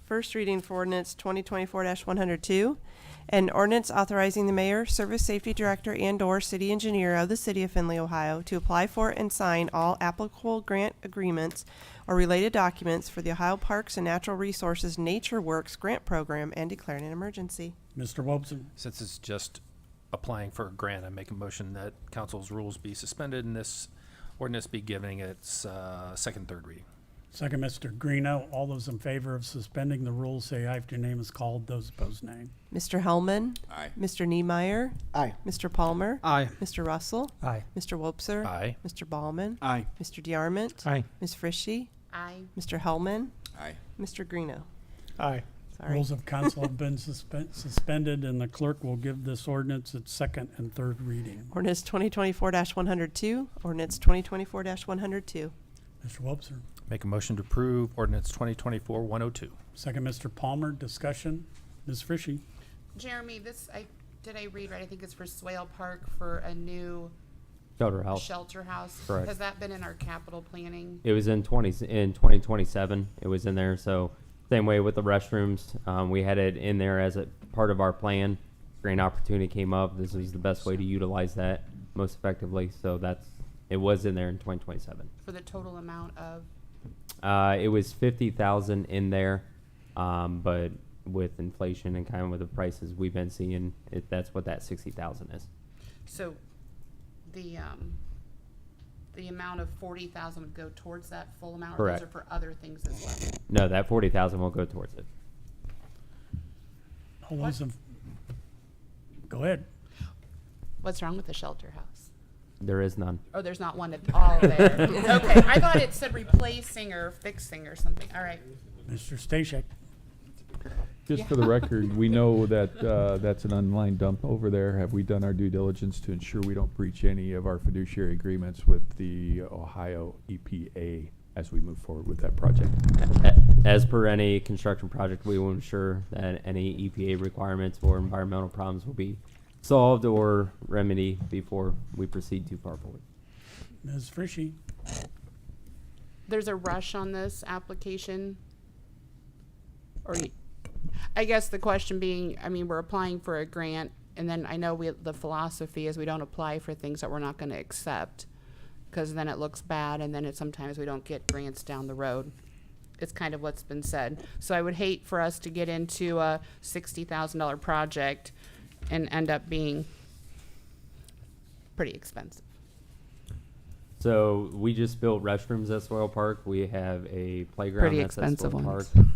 First reading for ordinance 2024-102, an ordinance authorizing the mayor, service safety director, and/or city engineer of the city of Findlay, Ohio, to apply for and sign all applicable grant agreements or related documents for the Ohio Parks and Natural Resources Nature Works grant program and declaring an emergency. Mr. Wobson. Since it's just applying for a grant, I make a motion that council's rules be suspended and this ordinance be given its second, third reading. Second, Mr. Greeno. All those in favor of suspending the rules say aye. If your name is called, those opposed, nay. Mr. Hellman? Aye. Mr. Niemeyer? Aye. Mr. Palmer? Aye. Mr. Russell? Aye. Mr. Wobser? Aye. Mr. Ballman? Aye. Mr. DeArmond? Aye. Ms. Frishy? Aye. Mr. Hellman? Aye. Mr. Greeno? Aye. Sorry. Rules of council have been suspended, and the clerk will give this ordinance its second and third reading. Ordinance 2024-102, ordinance 2024-102. Mr. Wobser. Make a motion to approve ordinance 2024-102. Second, Mr. Palmer. Discussion. Ms. Frishy. Jeremy, did I read right? I think it's for Swale Park for a new Shelter house. shelter house. Correct. Has that been in our capital planning? It was in 2027. It was in there. So same way with the restrooms. We had it in there as a part of our plan. Great opportunity came up. This is the best way to utilize that most effectively. So it was in there in 2027. For the total amount of? It was 50,000 in there, but with inflation and kind of with the prices we've been seeing, that's what that 60,000 is. So the amount of 40,000 would go towards that full amount? Correct. Or those are for other things as well? No, that 40,000 will go towards it. All those in, go ahead. What's wrong with the shelter house? There is none. Oh, there's not one at all there. Okay, I thought it said replacing or fixing or something. All right. Mr. Stashek. Just for the record, we know that that's an unlined dump over there. Have we done our due diligence to ensure we don't breach any of our fiduciary agreements with the Ohio EPA as we move forward with that project. As per any construction project, we will ensure that any EPA requirements or environmental problems will be solved or remedied before we proceed too far forward. Ms. Frishy? There's a rush on this application? I guess the question being, I mean, we're applying for a grant, and then I know the philosophy is we don't apply for things that we're not gonna accept, because then it looks bad, and then sometimes we don't get grants down the road. It's kind of what's been said. So I would hate for us to get into a $60,000 project and end up being pretty expensive. So we just built restrooms at Soil Park. We have a playground Pretty that's at expensive Soil ones. Park.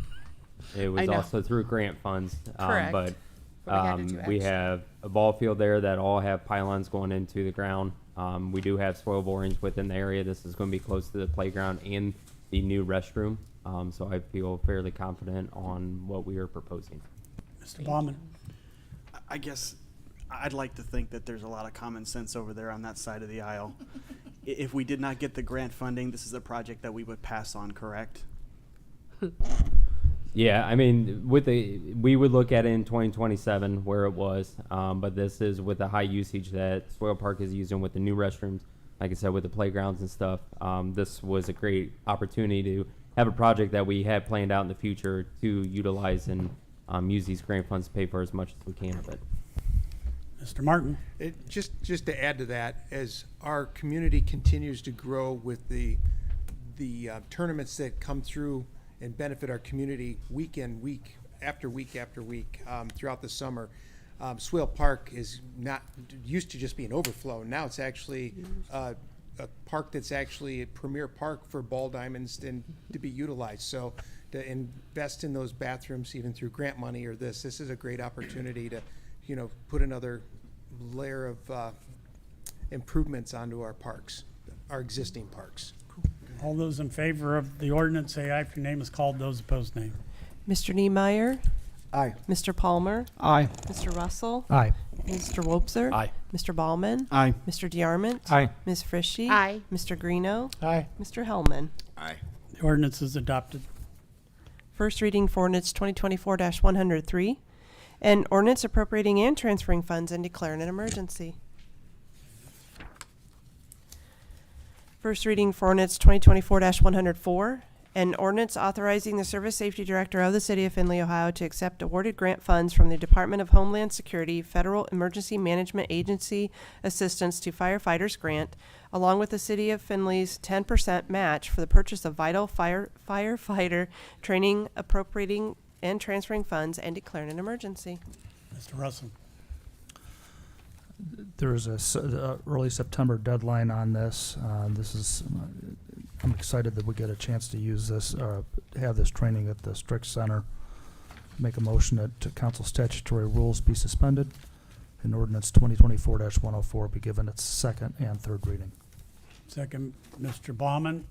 It I was know. also through grant funds. Correct. But But we had to do we extra. have a ball field there that all have pylons going into the ground. We do have soil borings within the area. This is going to be close to the playground and the new restroom. So I feel fairly confident on what we are proposing. Mr. Baumann? I guess I'd like to think that there's a lot of common sense over there on that side of the aisle. If we did not get the grant funding, this is a project that we would pass on, correct? Yeah, I mean, we would look at it in 2027 where it was, but this is with the high usage that Soil Park is using with the new restrooms, like I said, with the playgrounds and stuff. This was a great opportunity to have a project that we had planned out in the future to utilize and use these grant funds to pay for as much as we can of it. Mr. Martin? Just to add to that, as our community continues to grow with the tournaments that come through and benefit our community week after week throughout the summer, Swale Park is not used to just be an overflow. Now it's actually a park that's actually a premier park for ball diamonds and to be utilized. So to invest in those bathrooms, even through grant money or this is a great opportunity to, put another layer of improvements onto our parks, our existing parks. All those in favor of the ordinance, say aye. If your name is called, those opposed, nay. Mr. Niemeyer. Aye. Mr. Palmer. Aye. Mr. Russell. Aye. Mr. Wobser. Aye. Mr. Ballman. Aye. Mr. DeArmond. Aye. Ms. Frishy. Aye. Mr. Greeno. Aye. Mr. Hellman. Aye. The ordinance is adopted. First reading for ordinance 2024-103, an ordinance appropriating and transferring funds and declaring an emergency. First reading for ordinance 2024-104, an ordinance authorizing the Service Safety Director of the City of Findlay, Ohio to accept awarded grant funds from the Department of Homeland Security Federal Emergency Management Agency Assistance to Firefighters Grant, along with the City of Findlay's 10% match for the purchase of vital firefighter training, appropriating and transferring funds, and declaring an emergency. Mr. Russell? There is a early September deadline on this. I'm excited that we get a chance to use this, have this training at the Strict Center. Make a motion that council statutory rules be suspended and ordinance 2024-104 be given its second and third reading. Second, Mr. Baumann.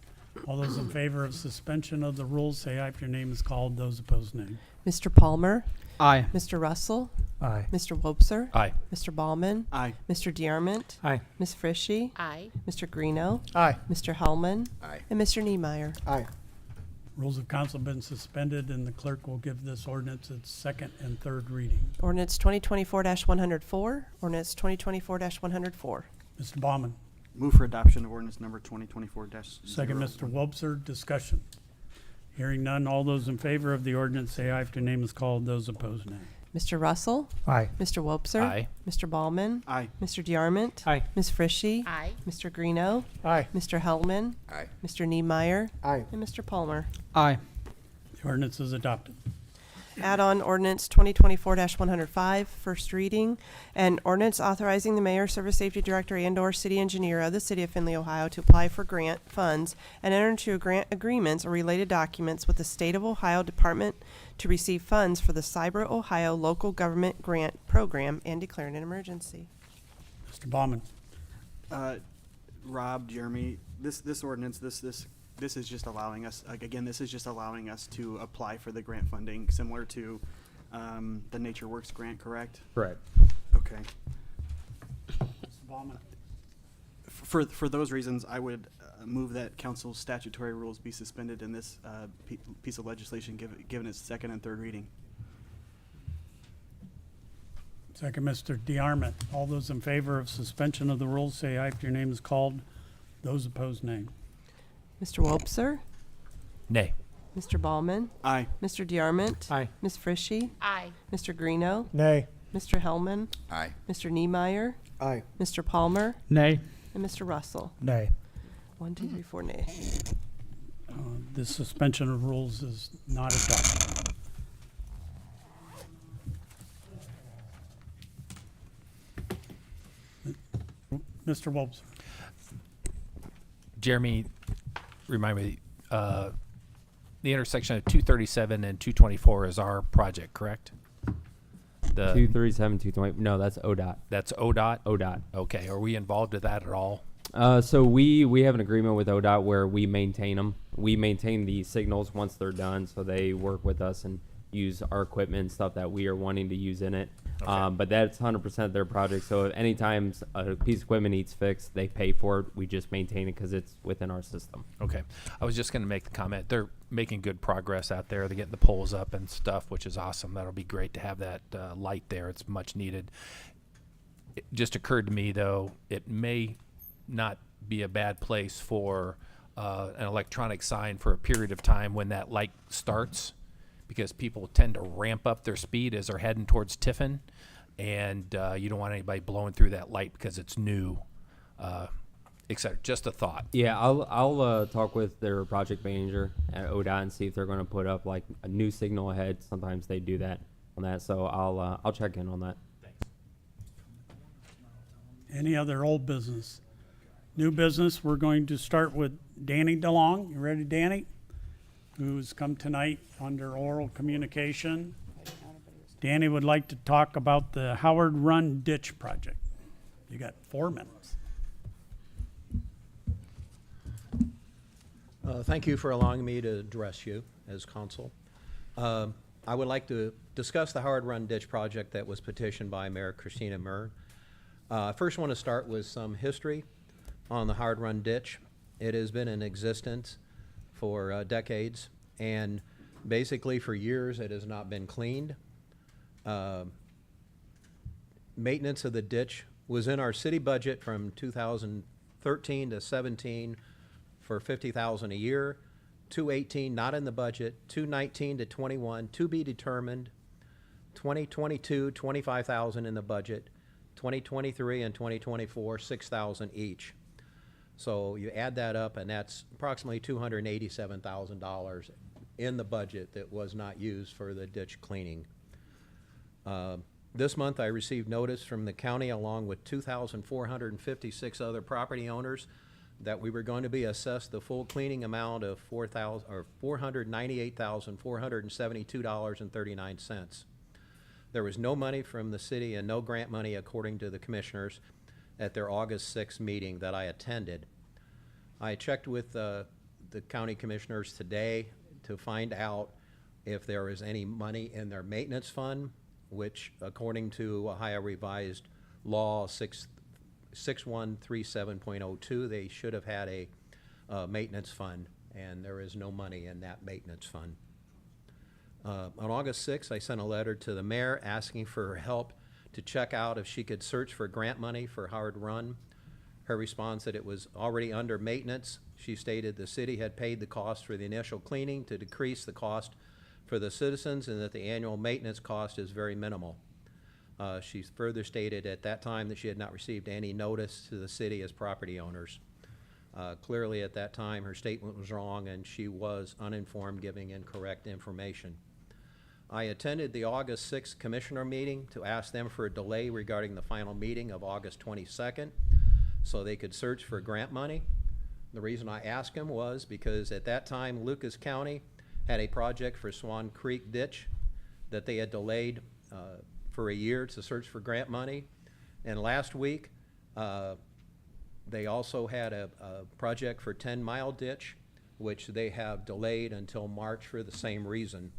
All those in favor of suspension of the rules, say aye. If your name is called, those opposed, nay. Mr. Palmer. Aye. Mr. Russell. Aye. Mr. Wobser. Aye. Mr. Ballman. Aye. Mr. DeArmond. Aye. Ms. Frishy. Aye. Mr. Greeno. Aye. Mr. Hellman. Aye. And Mr. Niemeyer. Aye. Rules of council have been suspended, and the clerk will give this ordinance its second and third reading. Ordinance 2024-104. Ordinance 2024-104. Mr. Baumann. Move for adoption of ordinance number 2024-0. Second, Mr. Wobser. Discussion. Hearing none. All those in favor of the ordinance, say aye. If your name is called, those opposed, nay. Mr. Russell. Aye. Mr. Wobser. Aye. Mr. Ballman. Aye. Mr. DeArmond. Aye. Ms. Frishy. Aye. Mr. Greeno. Aye. Mr. Hellman. Aye. Mr. Niemeyer. Aye. And Mr. Palmer. Aye. The ordinance is adopted. Add-on ordinance 2024-105, first reading, and ordinance authorizing the mayor, service safety director, and/or city engineer of the city of Findlay, Ohio to apply for grant funds and enter into grant agreements or related documents with the State of Ohio Department to receive funds for the Cyber Ohio Local Government Grant Program and declaring an emergency. Mr. Baumann. Rob, Jeremy, this ordinance, this is just allowing us, again, this is just allowing us to apply for the grant funding similar to the Nature Works grant, correct? Correct. Okay. Mr. Baumann. For those reasons, I would move that council's statutory rules be suspended in this piece of legislation, given its second and third reading. Second, Mr. DeArmond. All those in favor of suspension of the rules, say aye if your name is called. Those opposed, nay. Mr. Wobser, Nay. Mr. Ballman, Aye. Mr. DeArmond, Aye. Ms. Frishy, Aye. Mr. Greeno, Nay. Mr. Hellman, Aye. Mr. Niemeyer, Aye. Mr. Palmer, Nay. and Mr. Russell. Nay. 1, 2, 3, 4, nay. This suspension of rules is not adopted. Mr. Wobser. Jeremy, remind me, the intersection of 237 and 224 is our project, correct? The 237, 220. No, that's ODOT. That's ODOT? ODOT. Okay, are we involved with that at all? So we have an agreement with ODOT where we maintain them. We maintain the signals once they're done, so they work with us and use our equipment and stuff that we are wanting to use in it. Okay. But that's 100% their project. So if anytime a piece of equipment needs fixed, they pay for it. We just maintain it because it's within our system. Okay. I was just going to make the comment. They're making good progress out there. They're getting the poles up and stuff, which is awesome. That'll be great to have that light there. It's much needed. It just occurred to me, though, it may not be a bad place for an electronic sign for a period of time when that light starts, because people tend to ramp up their speed as they're heading towards Tiffin, and you don't want anybody blowing through that light because it's new, etc. Just a thought. Yeah, I'll talk with their project manager at ODOT and see if they're going to put up like a new signal ahead. Sometimes they do that on that, so I'll check in on that. Any other old business? New business, we're going to start with Danny DeLong. You ready, Danny? Who's come tonight under oral communication. Danny would like to talk about the Howard Run Ditch Project. You got 4 minutes. Thank you for allowing me to address you as council. I would like to discuss the Howard Run Ditch Project that was petitioned by Mayor Christina Murn. I first want to start with some history on the Howard Run Ditch. It has been in existence for decades, and basically for years it has not been cleaned. Maintenance of the ditch was in our city budget from 2013 to 17 for $50,000 a year, 2018 not in the budget, 2019 to 21 to be determined, 2022 $25,000 in the budget, 2023 and 2024 $6,000 each. So you add that up, and that's approximately $287,000 in the budget that was not used for the ditch cleaning. This month I received notice from the county along with 2,456 other property owners that we were going to be assessed the full cleaning amount of $498,472.39. There was no money from the city and no grant money according to the commissioners at their August 6th meeting that I attended. I checked with the county commissioners today to find out if there is any money in their maintenance fund, which according to Ohio Revised Law 6137.02, they should have had a maintenance fund, and there is no money in that maintenance fund. On August 6th, I sent a letter to the mayor asking for her help to check out if she could search for grant money for Howard Run. Her response that it was already under maintenance. She stated the city had paid the cost for the initial cleaning to decrease the cost for the citizens and that the annual maintenance cost is very minimal. She further stated at that time that she had not received any notice to the city as property owners. Clearly at that time her statement was wrong and she was uninformed, giving incorrect information. I attended the August 6th commissioner meeting to ask them for a delay regarding the final meeting of August 22nd so they could search for grant money. The reason I asked them was because at that time Lucas County had a project for Swan Creek Ditch that they had delayed for a year to search for grant money. And last week they also had a project for 10 Mile Ditch, which they have delayed until March for the same reason.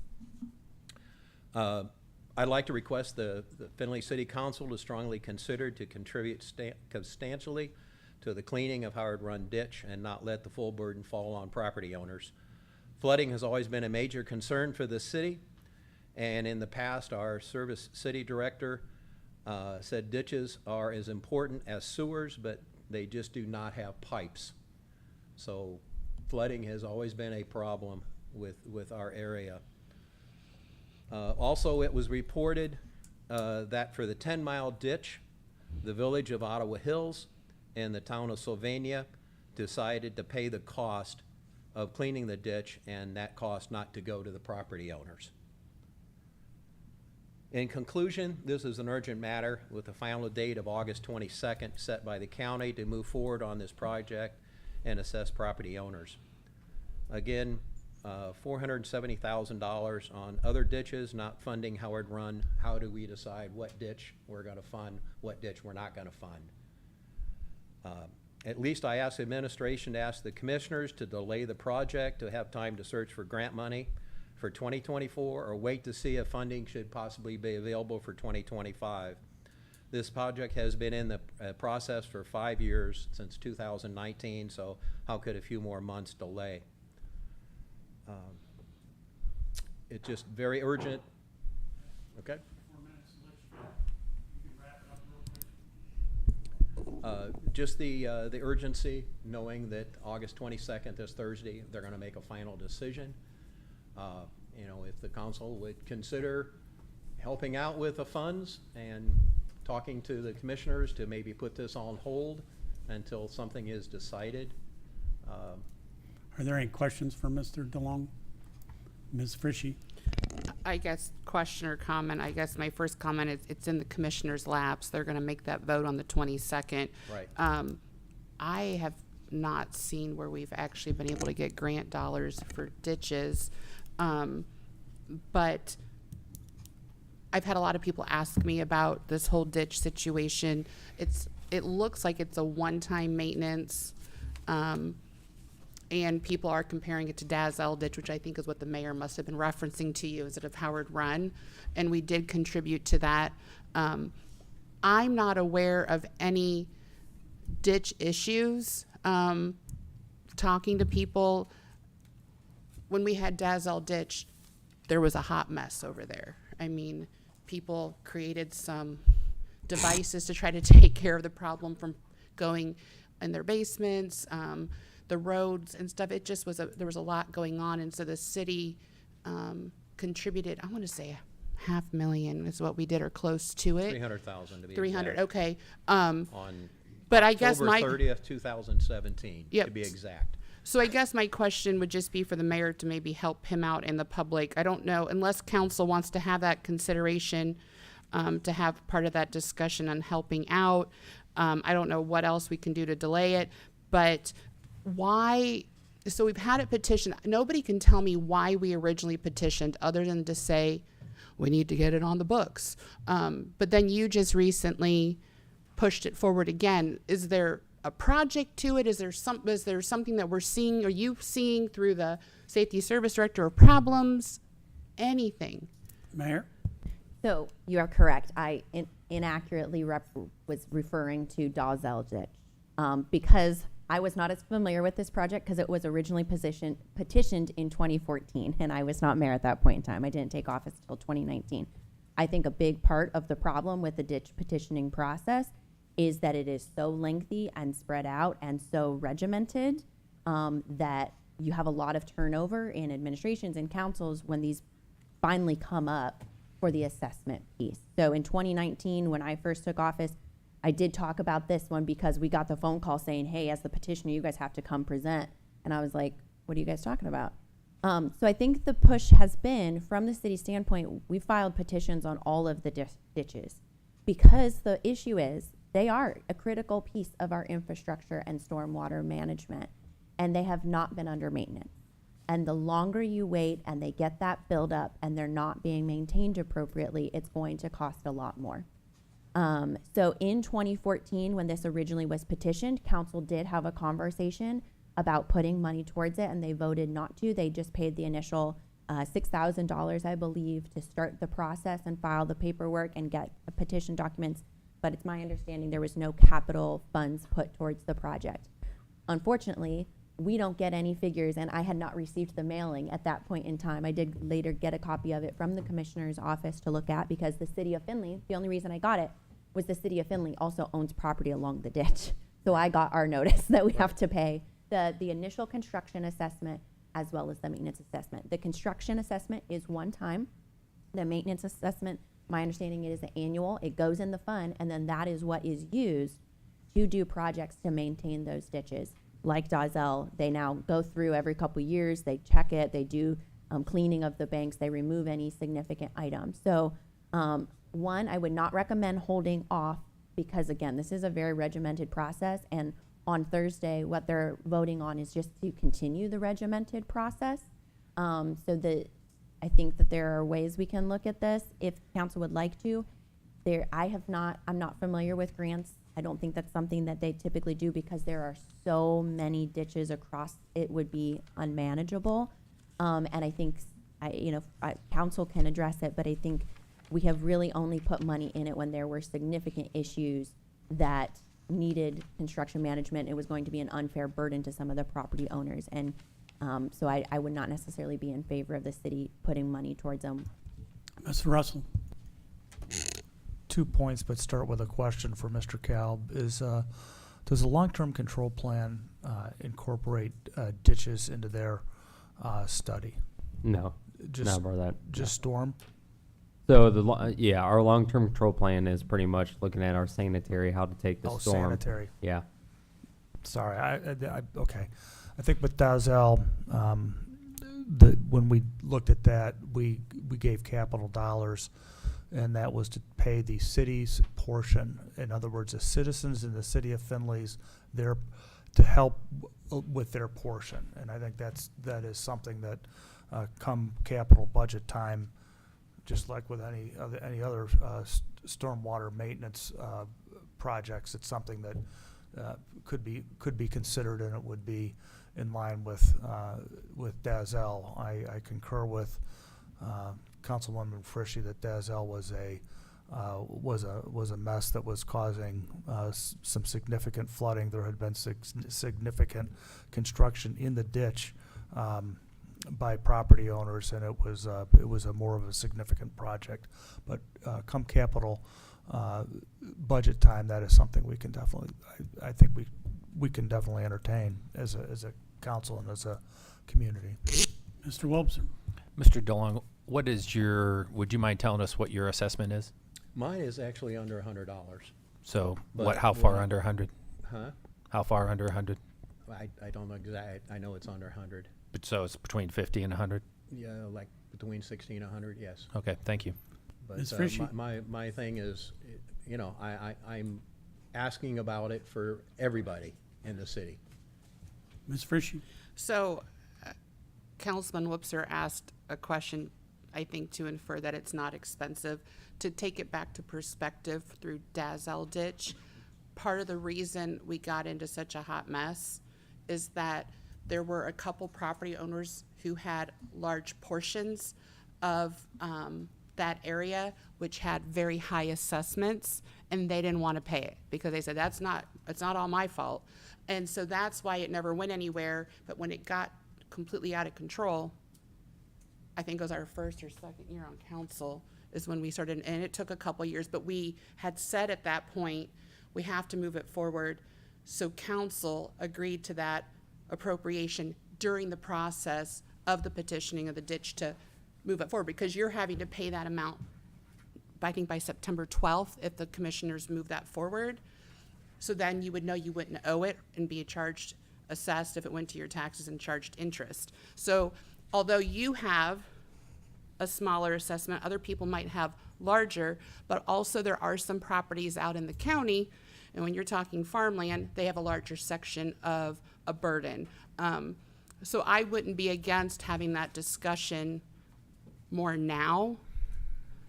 I'd like to request the Findlay City Council to strongly consider to contribute substantially to the cleaning of Howard Run ditch and not let the full burden fall on property owners. Flooding has always been a major concern for the city, and in the past, our service city director said ditches are as important as sewers, but they just do not have pipes. So flooding has always been a problem with our area. Also, it was reported that for the 10-mile ditch, the village of Ottawa Hills and the town of Sylvania decided to pay the cost of cleaning the ditch, and that cost not to go to the property owners. In conclusion, this is an urgent matter with a final date of August 22nd set by the county to move forward on this project and assess property owners. Again, $470,000 on other ditches, not funding Howard Run. How do we decide what ditch we're gonna fund, what ditch we're not gonna fund? At least I asked the administration to ask the commissioners to delay the project to have time to search for grant money for 2024 or wait to see if funding should possibly be available for 2025. This project has been in the process for 5 years, since 2019, so how could a few more months delay? It's just very urgent. Okay? Just the urgency, knowing that August 22nd, this Thursday, they're gonna make a final decision. You know, if the council would consider helping out with the funds and talking to the commissioners to maybe put this on hold until something is decided. Are there any questions for Mr. DeLong? Ms. Frishy? I guess question or comment, I guess my first comment is it's in the commissioner's laps. They're gonna make that vote on the 22nd. Right. I have not seen where we've actually been able to get grant dollars for ditches. But I've had a lot of people ask me about this whole ditch situation. It looks like it's a one-time maintenance. And people are comparing it to Dazzle Ditch, which I think is what the mayor must have been referencing to you instead of Howard Run. And we did contribute to that. I'm not aware of any ditch issues. Talking to people, when we had Dazzle Ditch, there was a hot mess over there. I mean, people created some devices to try to take care of the problem from going in their basements, the roads and stuff. It just was there was a lot going on, and so the city contributed, I want to say $500,000 is what we did, or close to it. 300,000 to be 300, exact. okay. On But I guess October my 30th, 2017, Yep. to be exact. So I guess my question would just be for the mayor to maybe help him out in the public. I don't know, unless council wants to have that consideration, to have part of that discussion on helping out. I don't know what else we can do to delay it, but why, so we've had it petitioned. Nobody can tell me why we originally petitioned other than to say, we need to get it on the books. But then you just recently pushed it forward again. Is there a project to it? Is there something that we're seeing? Are you seeing through the safety service director or problems? Anything? Mayor? So you are correct. I inaccurately was referring to Dazzle Ditch because I was not as familiar with this project because it was originally petitioned in 2014, and I was not mayor at that point in time. I didn't take office until 2019. I think a big part of the problem with the ditch petitioning process is that it is so lengthy and spread out and so regimented that you have a lot of turnover in administrations and councils when these finally come up for the assessment piece. So in 2019, when I first took office, I did talk about this one because we got the phone call saying, hey, as the petitioner, you guys have to come present. And I was like, what are you guys talking about? So I think the push has been, from the city standpoint, we filed petitions on all of the ditches because the issue is they are a critical piece of our infrastructure and stormwater management, and they have not been under maintenance. And the longer you wait and they get that filled up and they're not being maintained appropriately, it's going to cost a lot more. So in 2014, when this originally was petitioned, council did have a conversation about putting money towards it, and they voted not to. They just paid the initial $6,000, I believe, to start the process and file the paperwork and get petition documents but it's my understanding there was no capital funds put towards the project. Unfortunately, we don't get any figures, and I had not received the mailing at that point in time. I did later get a copy of it from the commissioner's office to look at, because the city of Findlay, the only reason I got it was the city of Findlay also owns property along the ditch. So I got our notice that we have to pay the initial construction assessment as well as the maintenance assessment. The construction assessment is one time. The maintenance assessment, my understanding it is annual. It goes in the fund, and then that is what is used to do projects to maintain those ditches. Like Dazelle, they now go through every couple years, they check it, they do cleaning of the banks, they remove any significant items. So one, I would not recommend holding off, because again, this is a very regimented process, and on Thursday, what they're voting on is just to continue the regimented process. I think that there are ways we can look at this if council would like to. I'm not familiar with grants. I don't think that's something that they typically do, because there are so many ditches across, it would be unmanageable. And I think, council can address it, but I think we have really only put money in it when there were significant issues that needed construction management. It was going to be an unfair burden to some of the property owners. And so I would not necessarily be in favor of the city putting money towards them. Mr. Russell? 2 points, but start with a question for Mr. Kalb. Does the long-term control plan incorporate ditches into their study? No, Just, not for that. just storm? So our long-term control plan is pretty much looking at our sanitary, how to take the storm. Sanitary. Yeah. Sorry, okay. I think with Dazelle, when we looked at that, we gave capital dollars, and that was to pay the city's portion. In other words, the citizens in the city of Findlay's, to help with their portion. And I think that is something that come capital budget time, just like with any other stormwater maintenance projects, it's something that could be considered, and it would be in line with Dazelle. I concur with Councilwoman Frischie that Dazelle was a mess that was causing some significant flooding. There had been significant construction in the ditch by property owners, and it was a more of a significant project. But come capital budget time, that is something we can definitely, I think we can definitely entertain as a council and as a community. Mr. Wobser? Mr. DeLong, would you mind telling us what your assessment is? Mine is actually under $100. So But how far when- under 100? Huh? How far under 100? I don't know exactly. I know it's under 100. But so it's between 50 and 100? Yeah, like between 60 and 100, yes. Okay, thank you. But Ms. Frischie? my thing is, I'm asking about it for everybody in the city. Ms. Frischie? So, Councilman Whoopser asked a question, I think, to infer that it's not expensive. To take it back to perspective through Dazelle Ditch, part of the reason we got into such a hot mess is that there were a couple property owners who had large portions of that area which had very high assessments, and they didn't want to pay it because they said it's not all my fault. And so that's why it never went anywhere. But when it got completely out of control, I think it was our first or second year on council is when we started, and it took a couple years, but we had said at that point, we have to move it forward. So council agreed to that appropriation during the process of the petitioning of the ditch to move it forward, because you're having to pay that amount, I think by September 12th, if the commissioners move that forward. So then you would know you wouldn't owe it and be assessed if it went to your taxes and charged interest. So although you have a smaller assessment, other people might have larger, but also there are some properties out in the county, and when you're talking farmland, they have a larger section of a burden. So I wouldn't be against having that discussion more now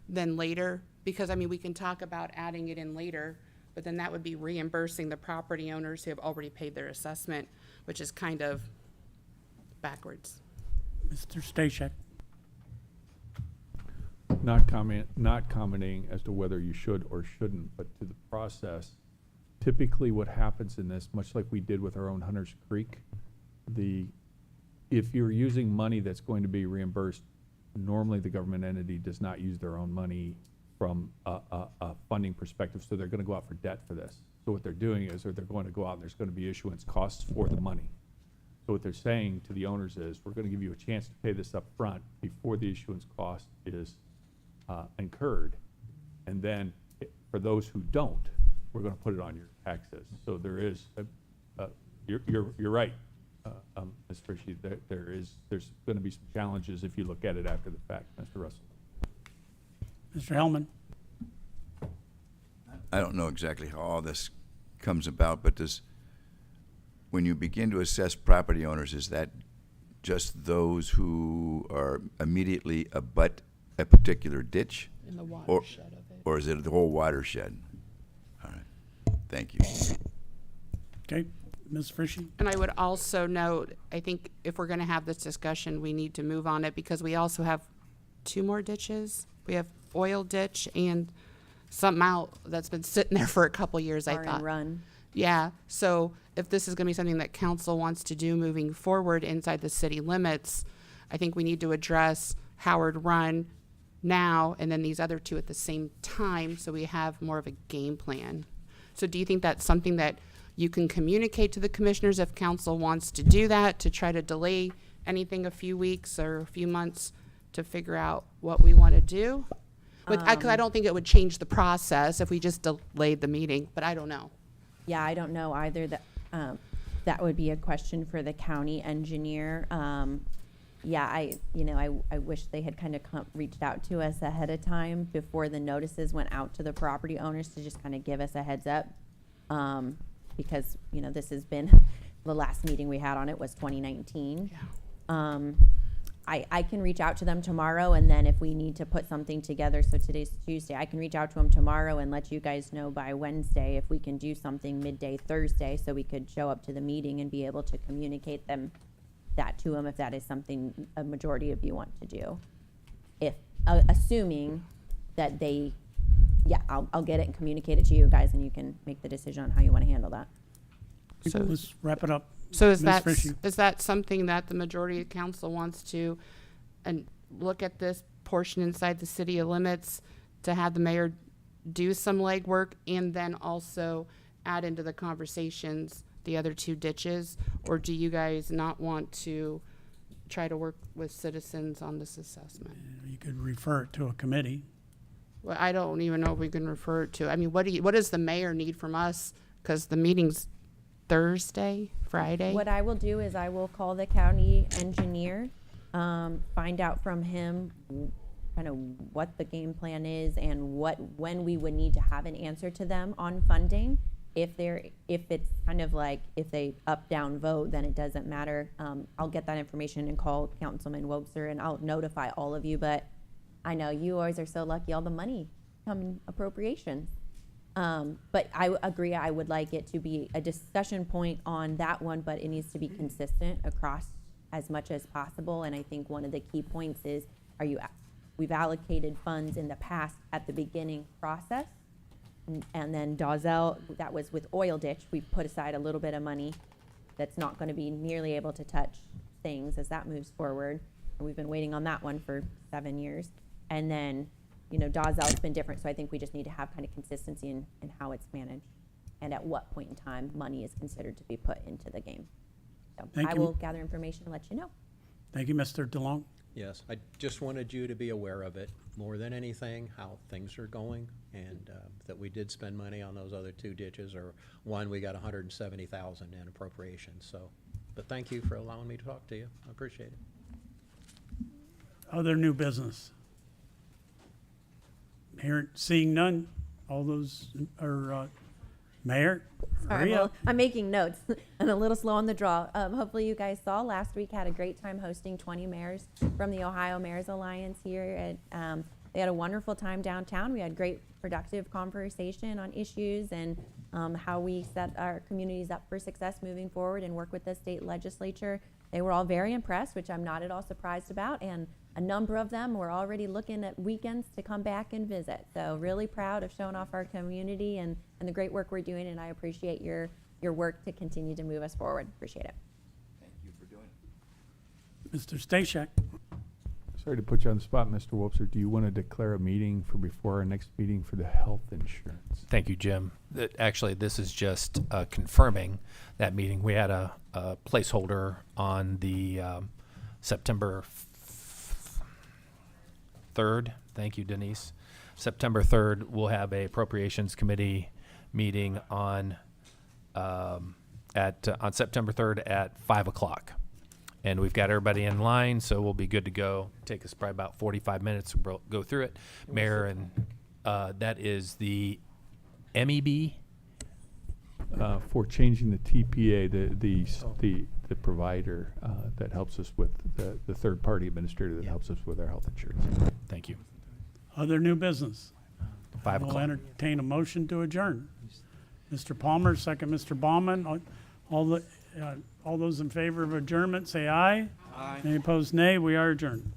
than later, because we can talk about adding it in later, but then that would be reimbursing the property owners who have already paid their assessment, which is kind of backwards. Mr. Stashak? not commenting as to whether you should or shouldn't, but to the process. Typically what happens in this, much like we did with our own Hunters Creek, if you're using money that's going to be reimbursed, normally the government entity does not use their own money from a funding perspective, so they're gonna go out for debt for this. So what they're doing is, they're going to go out and there's gonna be issuance costs for the money. So what they're saying to the owners is, we're gonna give you a chance to pay this up front before the issuance cost is incurred. And then, for those who don't, we're gonna put it on your taxes. So there is, you're right, Ms. Frishy, there's gonna be some challenges if you look at it after the fact, Mr. Russell. Mr. Hellman? I don't know exactly how all this comes about, but when you begin to assess property owners, is that just those who are immediately abut a particular ditch? In the watershed of it. Or is it the whole watershed? All right, thank you. Okay, Ms. Frishy? And I would also note, I think if we're gonna have this discussion, we need to move on it because we also have 2 more ditches. We have oil ditch and something out that's been sitting there for a couple years, I Bar thought. and run. Yeah, so if this is gonna be something that council wants to do moving forward inside the city limits, I think we need to address Howard Run now and then these other 2 at the same time, so we have more of a game plan. So do you think that's something that you can communicate to the commissioners if council wants to do that, to try to delay anything a few weeks or a few months to figure out what we want to do? Because I don't think it would change the process if we just delayed the meeting, but I don't know. Yeah, I don't know either. That would be a question for the county engineer. Yeah, I wish they had kind of reached out to us ahead of time before the notices went out to the property owners to just kind of give us a heads up. Because, this has been, the last meeting we had on it was 2019. Yeah. I can reach out to them tomorrow, and then if we need to put something together, so today's Tuesday, I can reach out to them tomorrow and let you guys know by Wednesday if we can do something midday Thursday, so we could show up to the meeting and be able to communicate that to them if that is something a majority of you want to do. If, assuming that I'll get it and communicate it to you guys, and you can make the decision on how you want to handle that. So let's wrap it up. So is Ms. Frishy? that something that the majority of council wants to, and look at this portion inside the city limits to have the mayor do some legwork and then also add into the conversations the other 2 ditches? Or do you guys not want to try to work with citizens on this assessment? You could refer it to a committee. Well, I don't even know if we can refer it to. I mean, what does the mayor need from us? Because the meeting's Thursday, Friday. What I will do is I will call the county engineer, find out from him kind of what the game plan is and when we would need to have an answer to them on funding. If it's kind of like, if they up, down vote, then it doesn't matter. I'll get that information and call Councilman Wobser, and I'll notify all of you, but I know you always are so lucky, all the money come in appropriations. But I agree, I would like it to be a discussion point on that one, but it needs to be consistent across as much as possible. And I think one of the key points is, we've allocated funds in the past at the beginning process. And then Dazelle, that was with oil ditch, we put aside a little bit of money that's not gonna be nearly able to touch things as that moves forward. And we've been waiting on that one for 7 years. And then, Dazel's been different, so I think we just need to have kind of consistency in how it's managed and at what point in time money is considered to be put into the game. So Thank I you. will gather information and let you know. Thank you, Mr. DeLong. Yes, I just wanted you to be aware of it, more than anything, how things are going, and that we did spend money on those other 2 ditches, or one, we got $170,000 in appropriations, so. But thank you for allowing me to talk to you. I appreciate it. Other new business? Seeing none, all those are, Mayor? Sorry, hurry well, up. I'm making notes. I'm a little slow on the draw. Hopefully you guys saw last week, had a great time hosting 20 mayors from the Ohio Mayors Alliance here. They had a wonderful time downtown. We had great productive conversation on issues and how we set our communities up for success moving forward and work with the state legislature. they were all very impressed, which I'm not at all surprised about, and a number of them were already looking at weekends to come back and visit. So really proud of showing off our community and the great work we're doing, and I appreciate your work to continue to move us forward. Appreciate it. Thank you for doing it. Mr. Stashak. Sorry to put you on the spot, Mr. Wobser. Do you want to declare a meeting for before our next meeting for the health insurance? Thank you, Jim. Actually, this is just confirming that meeting. We had a placeholder on the September 3rd. Thank you, Denise. September 3rd, we'll have a appropriations committee meeting on September 3rd at 5 o'clock. And we've got everybody in line, so we'll be good to go. Take us probably about 45 minutes to go through it. Mayor, and that is the MEB. For changing the TPA, the provider that helps us with, the third-party administrator that helps us with our health insurance. Thank you. Other new business? 5 We'll o'clock. entertain a motion to adjourn. Mr. Palmer, second Mr. Baumann. All those in favor of adjournment, say aye. Aye. Any opposed, nay. We are adjourned.